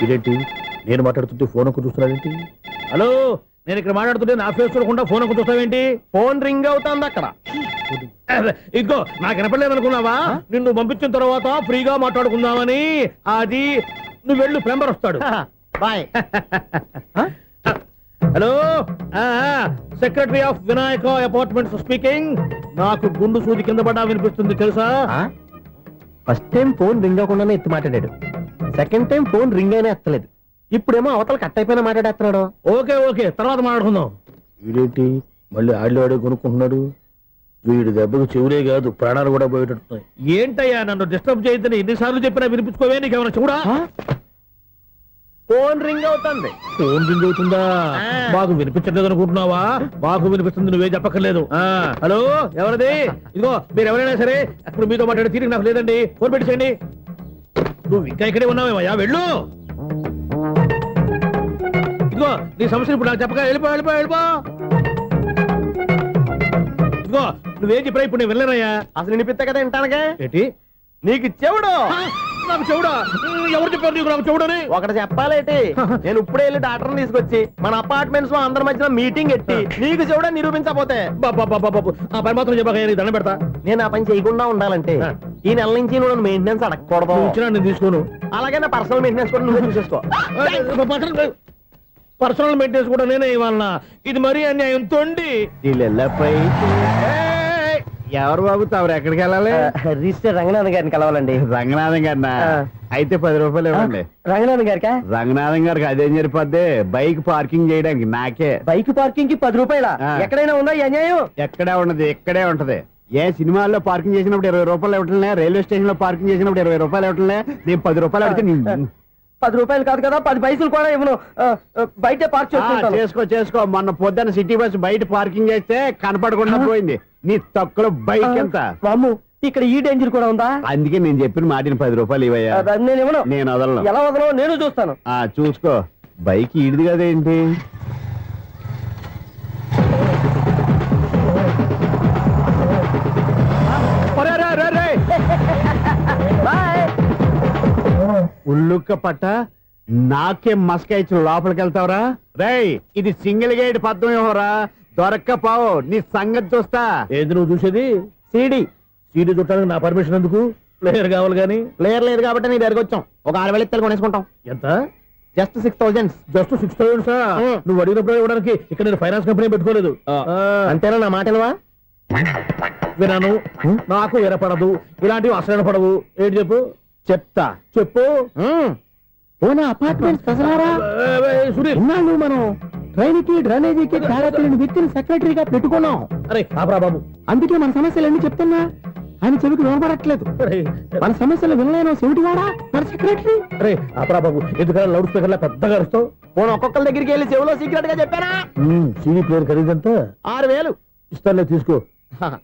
ఇదేంటి నేను మాట్లాడుతుంటే ఫోన్ ఒక్క చూస్తున్నావేంటి? హలో, నేను ఇక్కడ మాట్లాడుతుంటే నా ఫేస్ చూడకుండా ఫోన్ ఒక్క చూస్తావేంటి? ఫోన్ రింగ్ అవుతుంది అక్కడ. ఇదిగో నాకు వినపడలేదు అనుకున్నావా? నిన్ను పంపించిన తర్వాత ఫ్రీగా మాట్లాడుకుందామని. అది నువ్వు వెళ్ళు, ప్లంబర్ వస్తాడు. Bye. Hello, secretary of Vinayaka apartments speaking. నాకు గుండు సూది కింద పడ్డా వినిపిస్తుంది తెలుసా? ఫస్ట్ టైం ఫోన్ రింగ్ అవ్వకుండానే ఎత్తి మాట్లాడాడు, సెకండ్ టైం ఫోన్ రింగ్ అయినా ఎత్తలేదు, ఇప్పుడేమో అవతల కట్ అయిపోయినా మాట్లాడేస్తున్నాడు. ఓకే ఓకే, తర్వాత మాట్లాడుకుందాం. వీడేంటి మళ్ళీ ఆడిలో కొనుక్కుంటున్నాడు? వీడి దెబ్బకు చెవులే కాదు ప్రాణాలు కూడా పోయేటట్టున్నాయి. ఏంటయ్యా నన్ను డిస్టర్బ్ చేయొద్దని ఎన్నిసార్లు చెప్పినా వినిపించుకోవే, నీకేమైనా చూడా? ఫోన్ రింగ్ అవుతుంది. ఫోన్ రింగ్ అవుతుందా? మాకు వినిపించలేదు అనుకుంటున్నావా? మాకు వినిపిస్తుంది, నువ్వే చెప్పక్కర్లేదు. హలో, ఎవరిది? ఇదిగో మీరు ఎవరైనా సరే ఇప్పుడు మీతో మాట్లాడే తీరిక నాకు లేదండి, ఫోన్ పెట్టేసేయండి. నువ్వు ఇంకా ఇక్కడే ఉన్నావేమయ్యా, వెళ్ళు. ఇదిగో నీ సమస్యలు ఇప్పుడు నాకు చెప్పక వెళ్ళిపో వెళ్ళిపో వెళ్ళిపో. ఇదిగో నువ్వేం చెప్పరా ఇప్పుడు నేను వెళ్ళానయ్యా. అసలు వినిపిస్తా కదా వింటానగా. ఏంటి నీకు చెవుడు? నాకు చెవుడా? ఎవరు చెప్పారు నీకు నాకు చెవుడని? ఒకటి చెప్పాలేటి, నేను ఇప్పుడే వెళ్ళి డాక్టర్ని తీసుకొచ్చి మన అపార్ట్మెంట్స్ లో అందరి మధ్యన మీటింగ్ ఎట్టి నీకు చెవుడని నిరూపించకపోతే ఆ పని మాత్రం చెప్పక దండం పెడతా. నేను ఆ పని చేయకుండా ఉండాలంటే ఈ నెల నుంచి నువ్వు మెయింటెనెన్స్ అడగకూడదు. ఇచ్చినా నేను తీసుకోను. అలాగే నా పర్సనల్ మెయింటెనెన్స్ కూడా నువ్వే చూసేసుకో. పర్సనల్ మెయింటెనెన్స్ కూడా నేనే ఇవ్వాలన్నా? ఇది మరీ అన్యాయం తోండి. ఎవరు బాబు తమరు ఎక్కడికి వెళ్ళాలి? రిజిస్టర్ రంగనాథ్ గారిని కలవాలండి. రంగనాథం గారినా? అయితే 10 రూపాయలు ఇవ్వండి. రంగనాథ్ గారికా? రంగనాథం గారికి అదేం సరిపోద్ది, బైక్ పార్కింగ్ చేయడానికి నాకే. బైక్ పార్కింగ్ కి 10 రూపాయల? ఎక్కడైనా ఉందా ఈ అన్యాయం? ఎక్కడే ఉండదు, ఇక్కడే ఉంటది. ఏ సినిమాల్లో పార్కింగ్ చేసినప్పుడు 20 రూపాయలు ఇవ్వట్లే, రైల్వే స్టేషన్ లో పార్కింగ్ చేసినప్పుడు 20 రూపాయలు ఇవ్వట్లే, నేను 10 రూపాయలు అడిగితే 10 రూపాయలు కాదు కదా, 10 పైసలు కూడా ఇవ్వను. బయట పార్క్ చేసుకో. మొన్న పొద్దున్న సిటీ బస్ బయట పార్కింగ్ చేస్తే కనపడకుండా పోయింది. నీ తక్కువ బైక్ ఎంత? మాము ఇక్కడ ఈ డేంజర్ కూడా ఉందా? అందుకే నేను చెప్పిన మాటిని 10 రూపాయలు ఇవ్వయ్యా. నేను ఇవ్వను. నేను వదలను. ఎలా వదలను నేను చూస్తాను. చూసుకో, బైక్ ఈడిది కదేంటి? ఉల్లుక్క పట్ట నాకే మస్కా ఇచ్చి లోపలికి వెళ్తావరా? రేయ్, ఇది సింగిల్ గేట్ పద్మం ఇవ్వరా, దొరక్కపోవు నీ సంగతి చూస్తా. ఏది నువ్వు చూసేది? సీడీ చూడటానికి నా పర్మిషన్ ఎందుకు? ప్లేయర్ కావాలి గానీ. ప్లేయర్ లేదు కాబట్టి నీ దగ్గరకు వచ్చాం. ఒక 6,000 ఇత్తలు కొనేసుకుంటాం. ఎంత? జస్ట్ 6,000. జస్ట్ 6,000? నువ్వు అడిగినప్పుడు ఇవ్వడానికి ఇక్కడ నేను ఫైనాన్స్ కంపెనీ పెట్టుకోలేదు. అంతేనా? నా మాట వినాను, నాకు వినపడదు, ఇలాంటివి అసలు వినపడవు. ఏంటి చెప్పు? చెప్తా, చెప్పు. సున్నాళ్ళు మనం ట్రైన్ కి డ్రైనేజీకి తేడా తెలియని వ్యక్తిని సెక్రటరీగా పెట్టుకున్నాం. అరే ఆపరా బాబు, అందుకే మన సమస్యలన్నీ చెప్తున్నా ఆయన చెవికి వినపడట్లేదు. మన సమస్యలు వినలేను చెవిటివాడా మన సెక్రటరీ. అరే ఆపరా బాబు, ఎందుకన్నా లౌడ్ స్పీకర్ లా పెద్దగా అరుస్తావు? పోను ఒక్కొక్కరి దగ్గరికి వెళ్ళి చెవిలో సీక్రెట్ గా చెప్పానా? సీడీ ప్లేయర్ ఖరీదంతా 6,000 ఇస్తానులే, తీసుకో.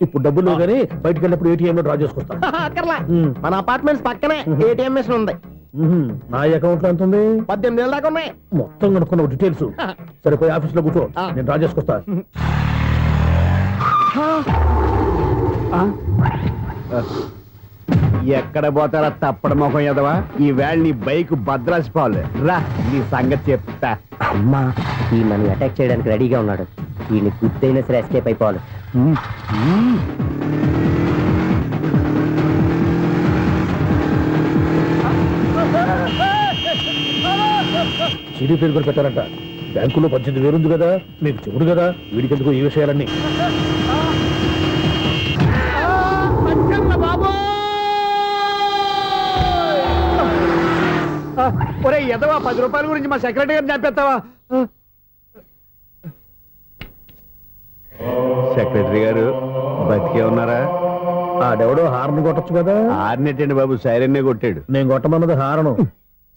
ఇప్పుడు డబ్బులు లేవు కానీ బయటకు వెళ్ళినప్పుడు ఏటీఎం లో డ్రా చేసుకొస్తా. అక్కర్లా, మన అపార్ట్మెంట్స్ పక్కనే ఏటీఎం మిషన్ ఉంది. నా అకౌంట్ లో ఎంత ఉంది? 18,000 దాకా ఉన్నాయి. మొత్తం కనుక్కున్న డీటెయిల్స్. సరిపోయి ఆఫీస్ లో కూర్చో, నేను డ్రా చేసుకొస్తా. ఎక్కడ పోతారా తప్పడ మొఖం ఎదవా? ఈ వేళ నీ బైక్ భద్రాసిపోవాలి. రా, నీ సంగతి చెప్తా. అమ్మా, ఈ మనం అటాక్ చేయడానికి రెడీగా ఉన్నాడు. ఈయన గుద్దైనా సరే ఎస్కేప్ అయిపోవాలి. సీడీ పేరు కూడా పెట్టారంట. బ్యాంకులో 18,000 ఉంది కదా, మీకు చెవుడు కదా, వీడికెందుకు ఈ విషయాలన్నీ? ఒరే ఎదవా, 10 రూపాయల గురించి మా సెక్రటరీ గారిని చంపేస్తావా? సెక్రటరీ గారు బతికే ఉన్నారా? ఆడెవడో హార్న్ కొట్టచ్చు కదా. ఆరినట్టండి బాబు, సైరన్నే కొట్టాడు. నేను కొట్టమన్నది హారను.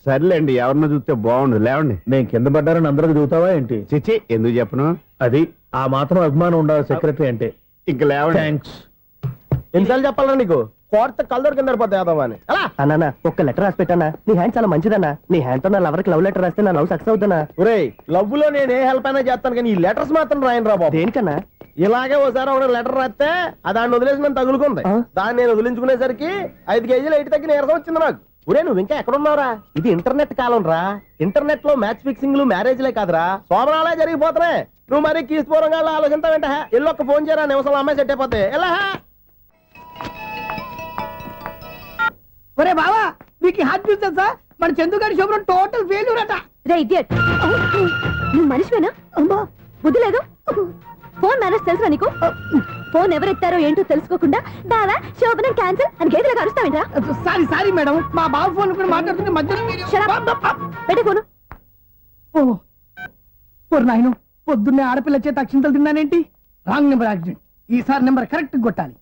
సర్లేండి, ఎవరన్నా చూస్తే బాగుండు. లేవండి. నేను కింద పడ్డారని అందరికి చూతావా ఏంటి? చిచ్చి, ఎందుకు చెప్పను? అది ఆ మాత్రం అభిమానం ఉండాలి సెక్రటరీ అంటే. ఇంకా లేవండి. థ్యాంక్స్. ఎన్నిసార్లు చెప్పాలా నీకు? కోర్త కల్దోడు కింద పడిపోతావా అని. అన్నా ఒక్క లెటర్ రాసి పెట్టానా? నీ హ్యాండ్ చాలా మంచిదన్నా. నీ హ్యాండ్ తో నా లవర్కి లవ్ లెటర్ రాస్తే నా లవ్ సక్సెస్ అవుతానా? ఒరేయ్, లవ్ లో నేను ఏ హెల్ప్ అయినా చేస్తాను, కానీ ఈ లెటర్స్ మాత్రం రాయను రా బాబు. దేనికన్నా? ఇలాగే ఓసారి ఒక లెటర్ రాస్తే దాన్ని వదిలేసి నన్ను తగులుకుంది. దాన్ని నేను వదిలించుకునేసరికి 5 కేజీలు 8 తగ్గి నీరసం వచ్చింది నాకు. ఒరే, నువ్వు ఇంకా ఎక్కడున్నావురా? ఇది ఇంటర్నెట్ కాలం రా. ఇంటర్నెట్ లో మ్యాచ్ ఫిక్సింగ్లు, మ్యారేజ్లే కాదురా, సోమనాలే జరిగిపోతున్నాయి. నువ్వు మరి కీస్పూరంగా ఆలోచించావేంట? ఎల్లొక్క ఫోన్ చేయరా, నిమిషంలో అమ్మాయి సెట్ అయిపోతే. ఎలా? ఒరే బావా, నీకు హార్ట్ చూస్తా మన చందుగారి శుభ్రం టోటల్ ఫెయిల్యూర్ అట. రే ఇడియట్, నువ్వు మనిషివేనా? అమ్మా, బుద్ధి లేదు. ఫోన్ మేనేజ్ తెలుసా నీకు? ఫోన్ ఎవరెత్తారో ఏంటో తెలుసుకోకుండా బావా శోభనం క్యాన్సిల్ అని గేదెలకు అరుస్తావేంట్రా? సారీ సారీ మేడం, మా బావ ఫోన్ కూడా మాట్లాడుతుంటే మధ్యలో మీరు- పెట్టే ఫోను. ఓ నాయను, పొద్దున్నే ఆడపిల్ల చేత అక్షింతలు తిన్నానేంటి? Wrong number accident. ఈసారి నెంబర్ కరెక్ట్ కొట్టాలి.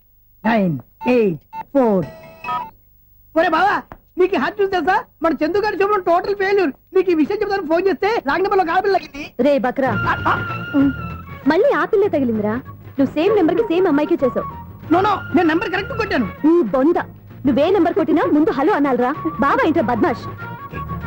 9, 8, 4. ఒరే బావా, నీకు హార్ట్ చూసి తెలుసా మన చందుగారి శుభ్రం టోటల్ ఫెయిల్యూర్. నీకు ఈ విషయం చెప్తాను ఫోన్ చేస్తే రాంగ్ నెంబర్ లో ఆడపిల్ల తగ్గింది. రే బక్రా, మళ్ళీ ఆ పిల్లే తగిలిందిరా. నువ్వు సేమ్ నెంబర్ కి సేమ్ అమ్మాయికే చేసావు. నో నో, నేను నెంబర్ కరెక్ట్ కొట్టాను. నీ బొంద, నువ్వే నెంబర్ కొట్టినా ముందు హలో అనాలరా. బావా ఏంట్రా బద్మాష్?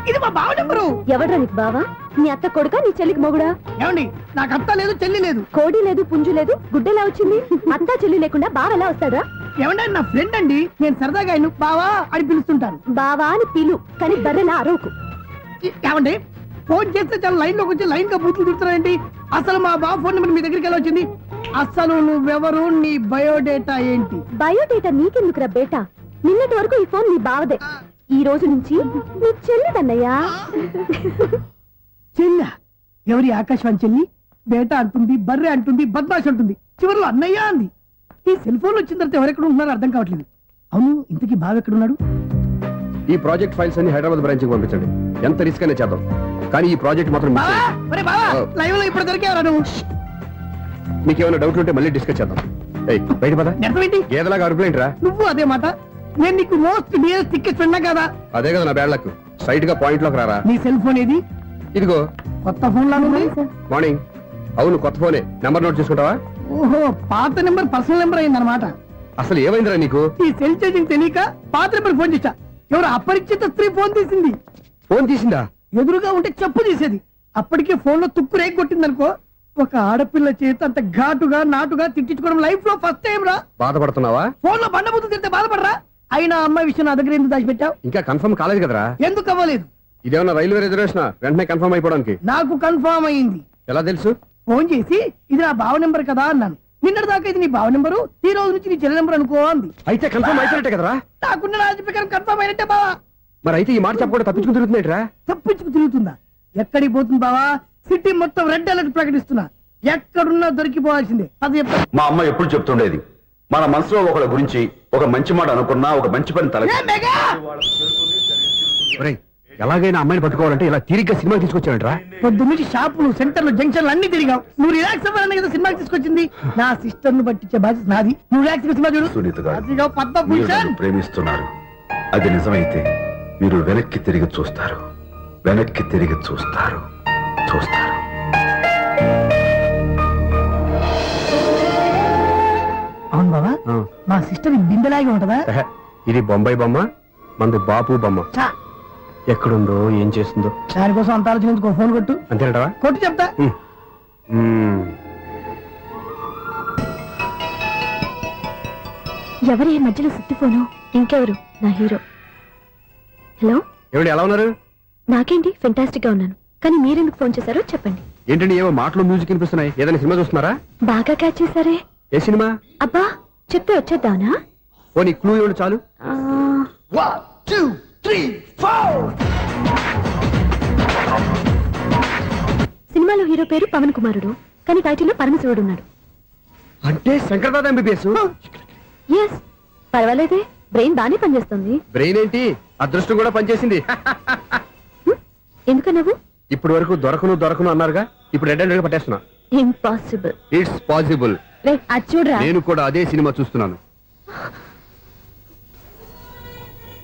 ఇది మా బావ నెంబరు. ఎవడ్రా నీకు బావా? నీ అత్త కొడుకా, నీ చెల్లికి మొగుడా? ఏమండి, నాకు అత్త లేదు, చెల్లి లేదు. కోడి లేదు, పుంజు లేదు, గుడ్డెలా వచ్చింది? అత్త చెల్లి లేకుండా బావ ఎలా వస్తాడా? ఏమంటే నా ఫ్రెండ్ అండి, నేను సరదాగా ఆయన బావా అని పిలుస్తుంటాను. బావా అని పిలు, కానీ బర్రెలా అరవకు. ఏమండి, ఫోన్ చేస్తే చాలా లైన్ లోకి వచ్చి లైన్ గా బూతులు తిడుతున్నాయండి. అసలు మా బావ ఫోన్ నెంబర్ మీ దగ్గరికి ఎలా వచ్చింది? అసలు నువ్వెవరు, నీ బయోడేటా ఏంటి? బయోడేటా నీకెందుకురా బేటా? నిన్నటి వరకు ఈ ఫోన్ నీ బావదే. ఈ రోజు నుంచి నీ చెల్లిదన్నయ్యా. చెల్ల ఎవరి? ఆకాశవాణి చెల్లి. బేటా అంటుంది, బర్రె అంటుంది, బద్మాష్ అంటుంది, చివరిలో అన్నయ్య అంది. ఈ సెల్ ఫోన్ వచ్చిన తర్వాత ఎవరెక్కడ ఉంటున్నారో అర్థం కావట్లేదు. అవును, ఇంతకీ బావ ఎక్కడున్నాడు? ఈ ప్రాజెక్ట్ ఫైల్స్ అన్ని హైదరాబాద్ బ్రాంచ్ కి పంపించండి. ఎంత రిస్క్ అయినా చేద్దాం, కానీ ఈ ప్రాజెక్ట్ మాత్రం miss బావా, చేయొద్దు. ఒరే బావా, లైవ్ లో ఇప్పుడు దొరికేవరా నువ్వు? మీకు ఏమైనా డౌట్లు ఉంటే మళ్ళీ డిస్కస్ చేద్దాం. ఏయ్, బయట పద. నెరవేంటి? గేదలాగా అరుపులేంట్రా? నువ్వు అదే మాట. నేను నీకు మోస్ట్ డియరెస్ట్ టికెట్స్ ఉన్నా కదా. అదే కదా నా బ్యాడ్ లక్. స్ట్రైట్ గా పాయింట్ లోకి రారా. నీ సెల్ ఫోన్ ఏది? ఇదిగో కొత్త ఫోన్ లాగా ఉంది. మార్నింగ్. అవును, కొత్త ఫోనే. నెంబర్ నోట్ చేసుకుంటావా? ఓహో, పాత నెంబర్ పర్సనల్ నెంబర్ అయిందన్నమాట. అసలు ఏమైందిరా నీకు? ఈ సెల్ చేంజింగ్ తెలియక పాత నెంబర్ ఫోన్ చేశా. ఎవరు అపరిచిత స్త్రీ ఫోన్ తీసింది. ఫోన్ తీసిందా? ఎదురుగా ఉంటే చెప్పు తీసేది. అప్పటికే ఫోన్ లో తుక్కు రేగి కొట్టిందనుకో. ఒక ఆడపిల్ల చేత అంత ఘాటుగా నాటుగా తిట్టించుకోవడం లైఫ్ లో ఫస్ట్ టైం రా. బాధపడుతున్నావా? ఫోన్ లో బండబుద్ధి తింటే బాధపడరా? అయినా అమ్మాయి విషయం నా దగ్గర ఎందుకు దాచిపెట్టావు? ఇంకా కన్ఫర్మ్ కాలేదు కదరా. ఎందుకు అవ్వలేదు? ఇదేమన్నా రైల్వే రిజర్వేషన్? వెంటనే కన్ఫర్మ్ అయిపోవడానికి. నాకు కన్ఫర్మ్ అయింది. ఎలా తెలుసు? ఫోన్ చేసి ఇది నా బావ నెంబర్ కదా అన్నాను. నిన్నటి దాకా ఇది నీ బావ నెంబరు, ఈ రోజు నుంచి నీ చెల్లి నెంబర్ అనుకో అంది. అయితే కన్ఫర్మ్ అయిపోయినట్టే కదరా. నాకున్న రాజు ప్రకారం కన్ఫర్మ్ అయినట్టే బావా. మరి అయితే ఈ మాట చెప్పకుండా తప్పించుకుని తిరుగుతున్నాయిట్రా. తప్పించుకు తిరుగుతుందా? ఎక్కడికి పోతుంది బావా? సిటీ మొత్తం రెడ్ అలర్ట్ ప్రకటిస్తున్నా. ఎక్కడున్నా దొరికిపోవాల్సిందే. అది చెప్ప మా అమ్మ ఎప్పుడు చెప్తుండేది, మన మనసులో ఒకళ్ళ గురించి ఒక మంచి మాట అనుకున్నా ఒక మంచి పని తల ఎలాగైనా అమ్మాయిని పట్టుకోవాలంటే ఇలా తీరిగ్గా సినిమా తీసుకొచ్చాడంట్రా. పొద్దు నుంచి షాపులు, సెంటర్లు, జంక్షన్లు అన్ని తిరిగావు. నువ్వు రిలాక్స్ అవ్వాలని కదా సినిమాకి తీసుకొచ్చింది. నా సిస్టర్ ను పట్టించే బాధ్యత నాది. నువ్వు రిలాక్స్ సినిమా చూడు. సునీత గారు, అదిగో మీరు పద్మభూషణ్. నన్ను ప్రేమిస్తున్నారు. అది నిజమైతే మీరు వెనక్కి తిరిగి చూస్తారు, వెనక్కి తిరిగి చూస్తారు, చూస్తారు. అవును బావా, మా సిస్టర్ బిందెలాగే ఉంటదా? ఇది బొంబాయి బొమ్మ, మంది బాపు బొమ్మ. చా, ఎక్కడుందో ఏం చేస్తుందో. దానికోసం అంత ఆలోచించుకో. ఫోన్ కొట్టు. అంతేనటవా? కొట్టు చెప్తా. ఎవరి మధ్యలో సుత్తి ఫోను? ఇంకెవరు? నా హీరో. హలో, ఏమిటి ఎలా ఉన్నారు? నాకేంటి ఫెంటాస్టిక్ గా ఉన్నాను, కానీ మీరెందుకు ఫోన్ చేశారో చెప్పండి. ఏంటండి ఏవో మాటలు మ్యూజిక్ వినిపిస్తున్నాయి? ఏదైనా సినిమా చూస్తున్నారా? బాగా క్యాచ్ చేశారే. ఏ సినిమా? అబ్బా, చెప్తే వచ్చేద్దానా? ఓ నీ క్లూ ఇవ్వండి చాలు. సినిమాలో హీరో పేరు పవన్ కుమారుడు, కానీ టైటిల్లో పరమశివుడు ఉన్నాడు. అంటే శంకర్దాద ఎంబీబీఎస్. ఎస్, పర్వాలేదే, బ్రెయిన్ బానే పనిచేస్తుంది. బ్రెయిన్ ఏంటి, అదృష్టం కూడా పనిచేసింది. ఎందుకన్నావు? ఇప్పటి వరకు దొరకను అన్నారుగా, ఇప్పుడు రెడ్ హ్యాండెడ్ గా పట్టేస్తున్నా. ఇంపాసిబుల్. It's possible. అది చూడరా. నేను కూడా అదే సినిమా చూస్తున్నాను.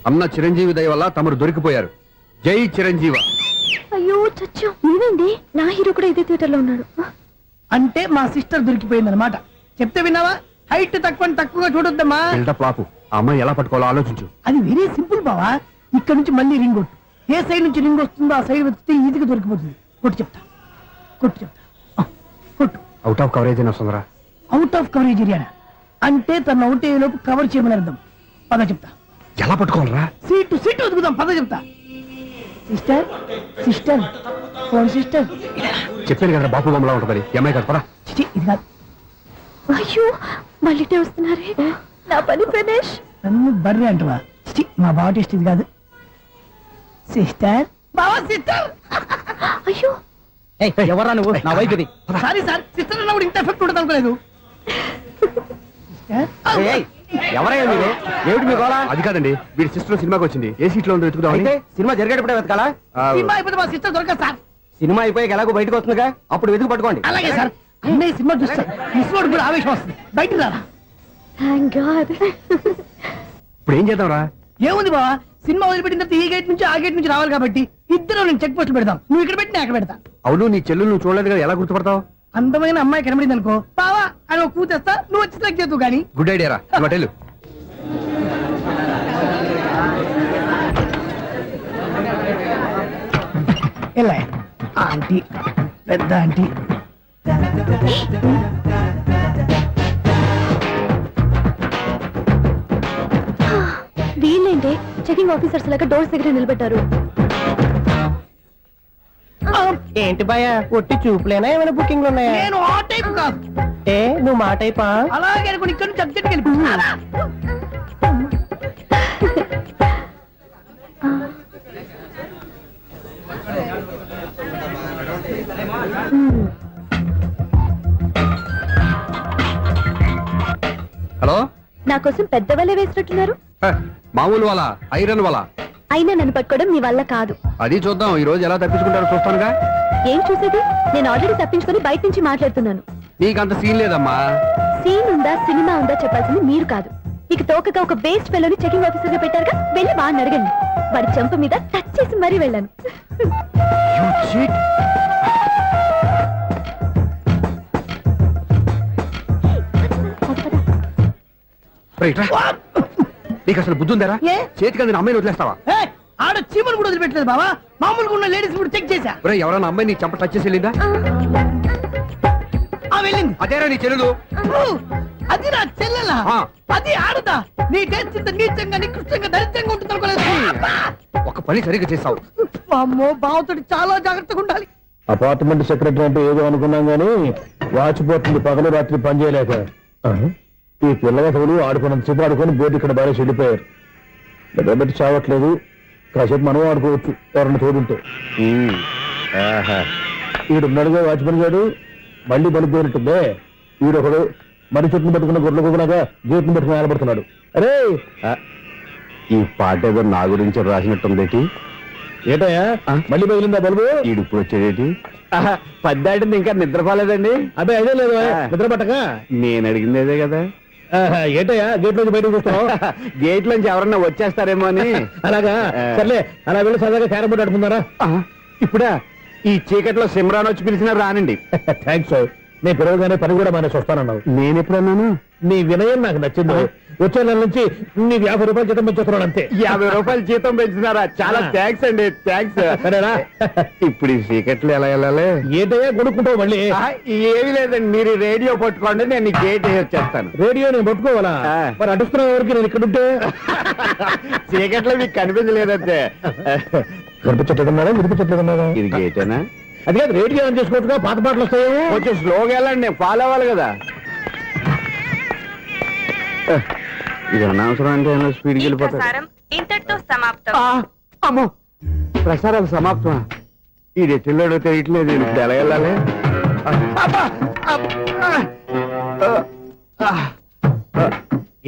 అన్న చిరంజీవి దయ వల్ల తమరు దొరికిపోయారు. జై చిరంజీవ. అయ్యో చచ్చా ఏమైంది? నా హీరో కూడా ఇదే థియేటర్ లో ఉన్నాడు. అంటే మా సిస్టర్ దొరికిపోయింది అనమాట. చెప్తే విన్నావా? హైట్ తక్కువగా చూడొద్దమ్మా. బిల్డప్ లాపు. ఆ అమ్మాయి ఎలా పట్టుకోవాలో ఆలోచించు. అది వెరీ సింపుల్ బావా. ఇక్కడ నుంచి మళ్ళీ రింగ్ కొట్టు. ఏ సైడ్ నుంచి రింగ్ వస్తుందో ఆ సైడ్ వెతికితే ఈజీగా దొరికిపోతుంది. కొట్టు చెప్తా. ఆ, కొట్టు. అవుట్ ఆఫ్ కవరేజ్ అయినా వస్తుందిరా. అవుట్ ఆఫ్ కవరేజ్ ఏరియా అంటే తన అవుట్ అయ్యే లోపు కవర్ చేయమని అర్థం. పద చెప్తా. ఎలా పట్టుకోవాలరా? సీటు వెతుకుదాం. పద చెప్తా. Sister phone sister. చెప్పాను కదా బాపు బొమ్మలా ఉంటుంది. అమ్మాయి కదా పరా. చిచి ఇది కాదు. అయ్యో మళ్ళీ వస్తున్నారే. నా పని ఫినిష్. నన్ను బర్రె అంటవా? చిచి మా బావ టేస్ట్ ఇది కాదు. సిస్టర్ బావా సిస్టర్. అయ్యో ఎవరా నువ్వు? నా వైపు ఇది. సారీ సార్, సిస్టర్ అన్నప్పుడు ఇంత ఎఫెక్ట్ ఉండదు అనుకోలేదు. ఎవరయ్యా మీరు? ఏమిటి మీ గోళ? అది కాదండి, వీడి సిస్టర్ సినిమాకి వచ్చింది. ఏ సీట్ లో ఉందో వెతుకుదామని. సినిమా జరిగేటప్పుడే వెతకాలా? సినిమా అయిపోతే మా సిస్టర్ దొరకదు సార్. సినిమా అయిపోయి ఎలాగో బయటకు వస్తుందిగా, అప్పుడు వెతుకు పట్టుకోండి. అలాగే సార్. అన్నయ్య సినిమా చూస్తారు. మిస్వాడు కూడా ఆవేశం వస్తుంది. బయట రారా. Thank God. ఇప్పుడు ఏం చేద్దాంరా? ఏముంది బావా, సినిమా వదిలిపెట్టిన తర్వాత ఈ గేట్ నుంచి ఆ గేట్ నుంచి రావాలి కాబట్టి ఇద్దరు నేను చెక్ పోస్టులు పెడతాం. నువ్వు ఇక్కడ పెట్టి నేను అక్కడ పెడతా. అవును, నీ చెల్లెలు నువ్వు చూడలేదు కదా, ఎలా గుర్తుపడతావు? అందమైన అమ్మాయి కనబడింది అనుకో బావా అని ఒక కూతేస్తా. నువ్వు వచ్చి సెలెక్ట్ చేద్దు కానీ. గుడ్ ఐడియా రా. హోటల్ ఎలా ఆంటీ, పెద్ద ఆంటీ. వీళ్ళేంటే చెకింగ్ ఆఫీసర్స్ లాగా డోర్స్ దగ్గర నిలబెట్టారు. ఏంటి భయ ఒట్టి చూపులేనా ఏమైనా బుకింగ్లు ఉన్నాయా? నేను ఆ టైప్ కాదు. ఏ నువ్వు మా టైపా? అలాగే అనుకుని ఇక్కడ నుంచి అర్జెంట్కి వెళ్ళిపోతున్నా. హలో. నా కోసం పెద్ద వలే వేసినట్టున్నారు. మామూలు వాళ్ళ ఐరన్ వాళ్ళ. అయినా నన్ను పట్టుకోవడం మీ వల్ల కాదు. అది చూద్దాం ఈ రోజు ఎలా తప్పించుకుంటారో చూస్తానుగా. ఏం చూసేది? నేను ఆల్రెడీ తప్పించుకొని బయట నుంచి మాట్లాడుతున్నాను. నీకంత సీన్ లేదమ్మా. సీన్ ఉందా సినిమా ఉందా చెప్పాల్సింది మీరు కాదు. మీకు తోకగా ఒక బేస్ట్ ఫెలోని చెకింగ్ ఆఫీసర్ గా పెట్టారుగా, వెళ్ళి వాడిని అడగండి. వాడి చెంప మీద టచ్ చేసి మరీ వెళ్ళాను. నీకు అసలు బుద్ధి ఉందారా? ఏ? చేతికి అందిన అమ్మాయిని వదిలేస్తావా? ఏయ్, ఆడ చీమను కూడా వదిలిపెట్టలేదు బావా. మామూలుగా ఉన్న లేడీస్ కూడా చెక్ చేశా. ఎవరైనా అమ్మాయి నీ చెంప టచ్ చేసి వెళ్ళిందా? ఆ వెళ్ళింది. అదేరా నీ చెల్లెలు. అది నా చెల్లెలా? ఆ. అది ఆడదా? నీ టేస్ట్ ఇంత నీచంగా నికృష్టంగా దరిద్రంగా ఉంటుంది అనుకోలేదు. ఒక పని సరిగ్గా చేస్తావు. అమ్మో, బావతోటి చాలా జాగ్రత్తగా ఉండాలి. అపార్ట్మెంట్ సెక్రటరీ అంటే ఏదో అనుకున్నాం గానీ వాచిపోతుంది పగలు రాత్రి పని చేయలేక. ఈ పిల్లగతులు ఆడుకున్నంత సేపు ఆడుకొని బోర్డు ఇక్కడ బాగా చెడిపోయారు. నిద్రబెట్టి చావట్లేదు. కాసేపు మనం ఆడుకోవచ్చు ఎవరన్నా తోడుంటే. వీడున్నాడుగా వాచ్మెన్ గారు, మళ్ళీ బలిపోయినట్టుందే. వీడొకడు మరి చెట్టును పట్టుకున్న గొడ్ల కుక్కలాగా గేట్ను పట్టుకుని నిలబడుతున్నాడు. అరే ఈ పాట ఏదో నా గురించి రాసినట్టుంది. ఏటయ్యా మళ్ళీ పగిలిందా బల్బు? ఈడు ఇప్పుడు వచ్చేదేటి? పద్దాటింది ఇంకా నిద్రపోలేదండి. అబ్బాయి అదే లేదు నిద్ర పట్టక. నేను అడిగింది అదే కదా. ఏటయ్యా గేట్ నుంచి బయటకు చూస్తావు? గేట్ లోంచి ఎవరన్నా వచ్చేస్తారేమో అని. అలాగా సర్లే, అలా వెళ్ళి సరదాగా క్యారం బోర్డు ఆడుకుందారా? ఇప్పుడా? ఈ చీకట్లో సిమ్రాన్ వచ్చి పిలిచినా రానండి. థ్యాంక్స్. నేను పిలవగానే పని కూడా మానేసి వస్తానన్నావు. నేను ఎప్పుడన్నాను? నీ వినయం నాకు నచ్చింది. వచ్చే నెల నుంచి నీ 50 రూపాయలు జీతం పెంచుతున్నాను అంతే. 50 రూపాయలు జీతం పెంచినారా? చాలా థ్యాంక్స్ అండి. థ్యాంక్స్. సరేనా? ఇప్పుడు ఈ చీకట్లు ఎలా వెళ్ళాలి? ఏంటయ్యా కొనుక్కుంటావు మళ్ళీ? ఏమీ లేదండి, మీరు రేడియో పట్టుకోండి, నేను గేట్ వేసి వచ్చేస్తాను. రేడియో నేను పట్టుకోవాలా? మరి అడుస్తున్న ఎవరికి నేను ఇక్కడ ఉంటే? చీకట్లో మీకు కనిపించలేదంతే. కనిపించట్లేదన్నారా వినిపించట్లేదన్నారా? ఇది గేటేనా? అది కాదు, రేడియో ఆన్ చేసుకోవచ్చుగా, పాత పాటలు వస్తాయేమో. కొంచెం స్లోగా వెళ్ళండి, నేను ఫాలో అవ్వాలి కదా. ఇది అనవసరం అంటే స్పీడ్కి వెళ్ళిపోతారు. ఇంతటితో సమాప్తం. అమ్మో, ప్రసారాలు సమాప్తమా? ఈ రెట్టిల్లోడో తెలియట్లేదు. ఇప్పుడు ఎలా వెళ్ళాలి?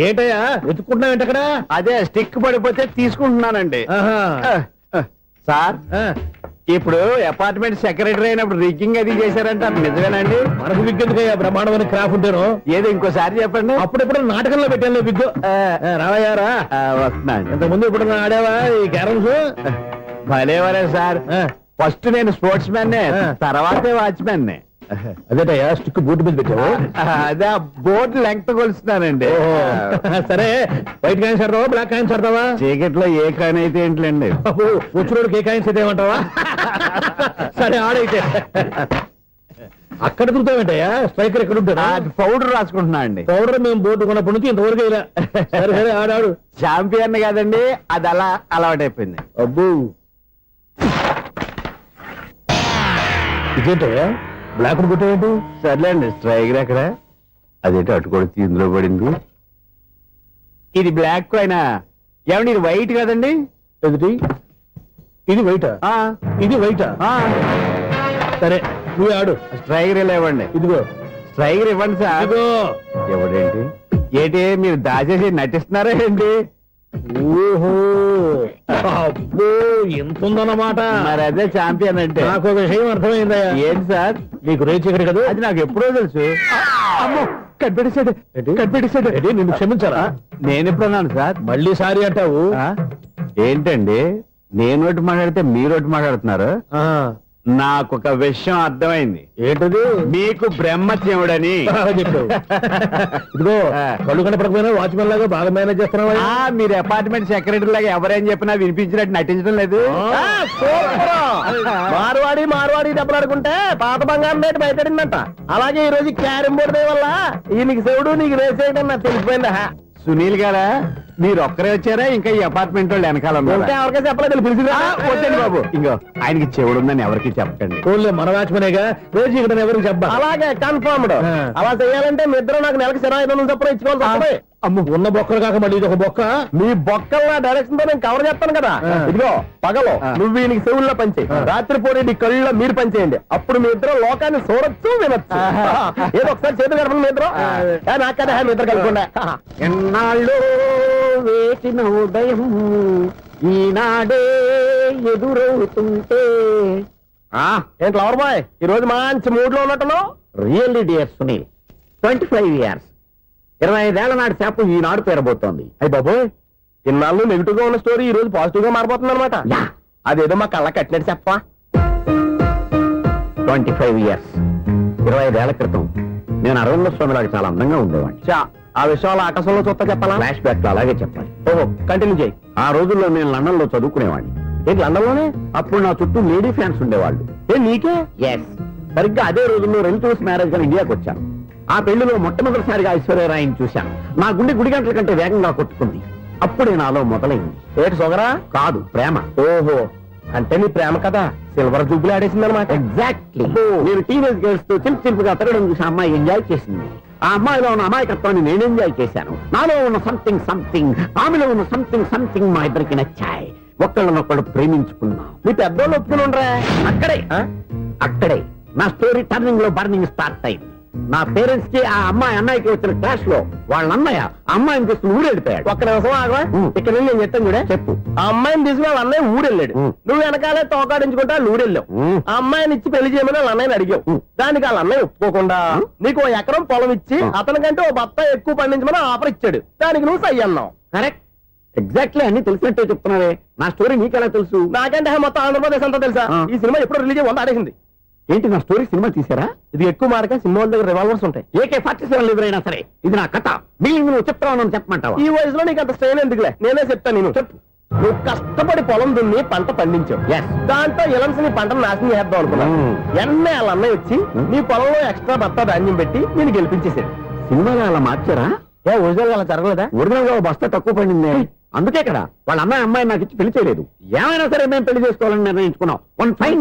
ఏంటయ్యా వెతుక్కుంటున్నావు అక్కడ? అదే స్టిక్ పడిపోతే తీసుకుంటున్నానండి. సార్, ఇప్పుడు అపార్ట్మెంట్ సెక్రటరీ అయినప్పుడు రిగ్గింగ్ అది చేశారంట నిజమేనండి? మనకు విగ్ ఎందుకయ్యా బ్రహ్మాండమైన క్రాఫ్ ఉంటాను. ఏదో ఇంకోసారి చెప్పండి. అప్పుడెప్పుడు నాటకంలో పెట్టాను విగ్. రావయ్యారా వస్తున్నాను. ఇంతకుముందు ఇప్పుడు ఆడావా ఈ క్యారమ్స్? భలేవరే సార్. ఫస్ట్ నేను స్పోర్ట్స్ మ్యాన్ తర్వాతే వాచ్మెన్. అదేటయ్యా స్టిక్ బూట్ మీద పెట్టావు. అదే బోర్డు లెంగ్త్ కొలుస్తున్నానండి. సరే వైట్ కాయిన్స్ ఆడతావా బ్లాక్ కాయిన్స్ ఆడతావా? చీకట్లో ఏ కాని అయితే ఏంటండి. వచ్చినోడికి ఏ కాయిన్స్ అయితే ఏమంటావా? సరే ఆడైతే. అక్కడ తిరుగుతావేంటయ్యా? స్ట్రైకర్ ఎక్కడ ఉంటాడా? పౌడర్ రాసుకుంటున్నా అండి. పౌడర్ మేము బోర్డు కొన్నప్పటి నుంచి ఇంతవరకు ఇలా. సరే సరే ఆడాడు. చాంపియన్ కాదండి, అది అలా అలవాటైపోయింది. అబ్బు ఇదేంటయ్యా బ్లాక్ కొట్టావేంటి? సర్లేండి. స్ట్రైకర్ ఎక్కడ? అదేంటి అటుకొడితే ఇందులో పడింది. ఇది బ్లాక్ కాయినా? ఏమండి ఇది వైట్ కదండి? ఎదుటి ఇది వైటా? ఇది వైటా? సరే నువ్వు ఆడు. స్ట్రైకర్ ఇలా ఇవ్వండి. ఇదిగో స్ట్రైకర్ ఇవ్వండి సార్. ఇదిగో. ఎవడేంటి ఏంటి మీరు దాచేసి నటిస్తున్నారా ఏంటి? ఓహో అబ్బో ఎంత ఉందన్నమాట. మరి అదే చాంపియన్ అంటే. నాకు ఒక విషయం అర్థమైందయ్యా. ఏంటి సార్? నీకు రేచి ఇక్కడ కదా? అది నాకు ఎప్పుడో తెలుసు. అమ్మో కనిపెట్టేశాడు కనిపెట్టేశాడు. నిన్ను క్షమించారా? నేను ఎప్పుడన్నాను సార్? మళ్ళీ సారీ అంటావు? ఏంటండి నేనోటి మాట్లాడితే మీరోటి మాట్లాడుతున్నారు? నాకు ఒక విషయం అర్థమైంది. ఏంటది? మీకు బ్రహ్మత్యముడని చెప్పావు. ఇదిగో కళ్ళు కనపడకపోయినా వాచ్మెన్ లాగా బాగా మేనేజ్ చేస్తున్నావా? మీరు అపార్ట్మెంట్ సెక్రటరీ లాగా ఎవరేం చెప్పినా వినిపించినట్టు నటించడం లేదు. మార్వాడి దెబ్బలాడుకుంటే పాత బంగారం రేటు బయటడిందంట. అలాగే ఈ రోజు క్యారం బోర్డు వల్ల ఈయనకి శివుడు నీకు రేసేయడం నాకు తెలిసిపోయిందా? సునీల్ గారా మీరు ఒక్కరే వచ్చారా? ఇంకా ఈ అపార్ట్మెంట్ వాళ్ళు వెనకాల ఇంకా ఎవరికీ చెప్పలేదు. పిలిచిరా వద్దండి బాబు. ఇంకో ఆయనకి చెవుడుందని ఎవరికి చెప్పకండి. ఓన్లీ మన వాచ్మనేగా రోజు ఇక్కడ ఎవరికి చెప్పా. అలాగే కన్ఫర్మ్డ్. అలా చేయాలంటే మీ ఇద్దరు నాకు నెలకు 500 చొప్పున ఇచ్చుకోవాలి. అమ్మ ఉన్న బొక్కలు కాక మళ్ళీ ఇది ఒక బొక్క. మీ బొక్కల డైరెక్షన్ తో నేను కవర్ చేస్తాను కదా. ఇదిగో పగలో నువ్వు ఈయనకి చెవుల్లో పంచే, రాత్రి పూట నీ కళ్ళలో మీరు పనిచేయండి. అప్పుడు మీ ఇద్దరు లోకాన్ని చూడొచ్చు వినొచ్చు. ఏదో ఒకసారి చేతులు కలపండి మీ ఇద్దరు. నాకు కదా మీ ఇద్దరు కలపకుండా. ఎన్నాళ్ళు వేసిన ఉదయం ఈనాడే ఎదురవుతుంటే. ఏంటి లవర్ బాయ్ ఈ రోజు మంచి మూడ్ లో ఉన్నట్టున్నావు? రియల్లీ డియర్ సునీల్, 25 years 25 ఏళ్ల నాటి శాపం ఈనాడు పేరబోతోంది. అయ్యి బాబోయ్ ఇన్నాళ్ళు నెగిటివ్ గా ఉన్న స్టోరీ ఈ రోజు పాజిటివ్ గా మారిపోతుంది అనమాట. అదేదో మా కళ్ళ కట్టినట్టు చెప్పా. 25 years 25 ఏళ్ల క్రితం నేను అరవింద స్వామిలాగా చాలా అందంగా ఉండేవాడిని. ఆ విషయాలు ఆకాశంలో చూస్తా చెప్పాలా? ఫ్లాష్ బ్యాక్ అలాగే చెప్పాలి. ఓహో కంటిన్యూ చేయి. ఆ రోజుల్లో నేను లండన్ లో చదువుకునేవాడిని. ఏంటి లండన్ లోనే? అప్పుడు నా చుట్టూ లేడీ ఫ్యాన్స్ ఉండేవాళ్ళు. నీకే? ఎస్. సరిగ్గా అదే రోజుల్లో రిలేటివ్స్ మ్యారేజ్ గా ఇండియాకి వచ్చాను. ఆ పెళ్లిలో మొట్టమొదటిసారిగా ఐశ్వర్యరాయని చూశాను. నా గుండె గుడి గంటల కంటే వేగంగా కొట్టుకుంది. అప్పుడే నాలో మొదలైంది. ఏటి సొగరా? కాదు, ప్రేమ. ఓహో అంటే నీ ప్రేమ కదా సిల్వర్ జూబ్లీ ఆడేసింది అనమాట. ఎగ్జాక్ట్లీ. నేను టీనేజ్ గర్ల్స్ తో చిలుపుగా తిరగడం చూసి అమ్మాయి ఎంజాయ్ చేసింది. ఆ అమ్మాయిలో ఉన్న అమాయకత్వాన్ని నేను ఎంజాయ్ చేశాను. నాలో ఉన్న సంథింగ్ ఆమెలో ఉన్న సంథింగ్ మా ఇద్దరికి నచ్చాయి. ఒక్కళ్ళనొక్కడు ప్రేమించుకున్నాం. నీ పెద్దోళ్ళు ఒప్పుకుని ఉండరా? అక్కడే నా స్టోరీ టర్నింగ్ లో బర్నింగ్ స్టార్ట్ అయింది. నా పేరెంట్స్ కి ఆ అమ్మాయి అన్నయ్యకి వచ్చిన క్లాష్ లో వాళ్ళ అన్నయ్య అమ్మాయిని తీసుకుని ఊరెళ్ళిపోయాడు. ఒక్క నిమిషం ఆగవా? ఇక్కడ నుంచి నేను చెప్తాను కూడా. చెప్పు. ఆ అమ్మాయిని తీసుకుని వాళ్ళ అన్నయ్య ఊరెళ్ళాడు. నువ్వు వెనకాలే తోకాడించుకుంటా ఊరెళ్ళావు. ఆ అమ్మాయిని ఇచ్చి పెళ్లి చేయమని వాళ్ళ అన్నయ్యని అడిగావు. దానికి వాళ్ళ అన్నయ్య ఒప్పుకోకుండా నీకు 1 ఎకరం పొలం ఇచ్చి అతనికంటే 1 బత్త ఎక్కువ పండించమని ఆఫర్ ఇచ్చాడు. దానికి నువ్వు సై అన్నావు. కరెక్ట్. ఎగ్జాక్ట్లీ అన్ని తెలిసినట్టే చెప్తున్నావే. నా స్టోరీ నీకెలా తెలుసు? నాకంటే మొత్తం ఆంధ్రప్రదేశ్ అంతా తెలుసా? ఈ సినిమా ఎప్పుడు రిలీజ్ 100 ఆడేసింది. ఏంటి నా స్టోరీ సినిమా తీసారా? ఇది ఎక్కువ మారక సినిమా వాళ్ళ దగ్గర రివాల్వర్స్ ఉంటాయి. AK-47 ఎదురైనా సరే ఇది నా కథ. బిల్లింగ్ నువ్వు చెప్తావు చెప్పమంటావా? ఈ వయసులో నీకు అంత స్ట్రెయిన్ ఎందుకులే, నేనే చెప్తాను. నేను చెప్పు. నువ్వు కష్టపడి పొలం దున్ని పంట పండించావు. దాంతో ఇలమ్స్ నీ పంటను నాశనం చేద్దాం అనుకున్నావు. ఎన్నే వాళ్ళ అన్నయ్య వచ్చి నీ పొలంలో ఎక్స్ట్రా బత్తా ధాన్యం పెట్టి నేను గెలిపించేసాడు. సినిమాలో అలా మార్చారా? ఒరిజినల్ అలా జరగలేదా? ఒరిజినల్ గా బస్తా తక్కువ పడింది. అందుకే కదా వాళ్ళ అమ్మాయి నాకు ఇచ్చి పెళ్లి చేయలేదు. ఏమైనా సరే మేము పెళ్లి చేసుకోవాలని నిర్ణయించుకున్నాం. 1 fine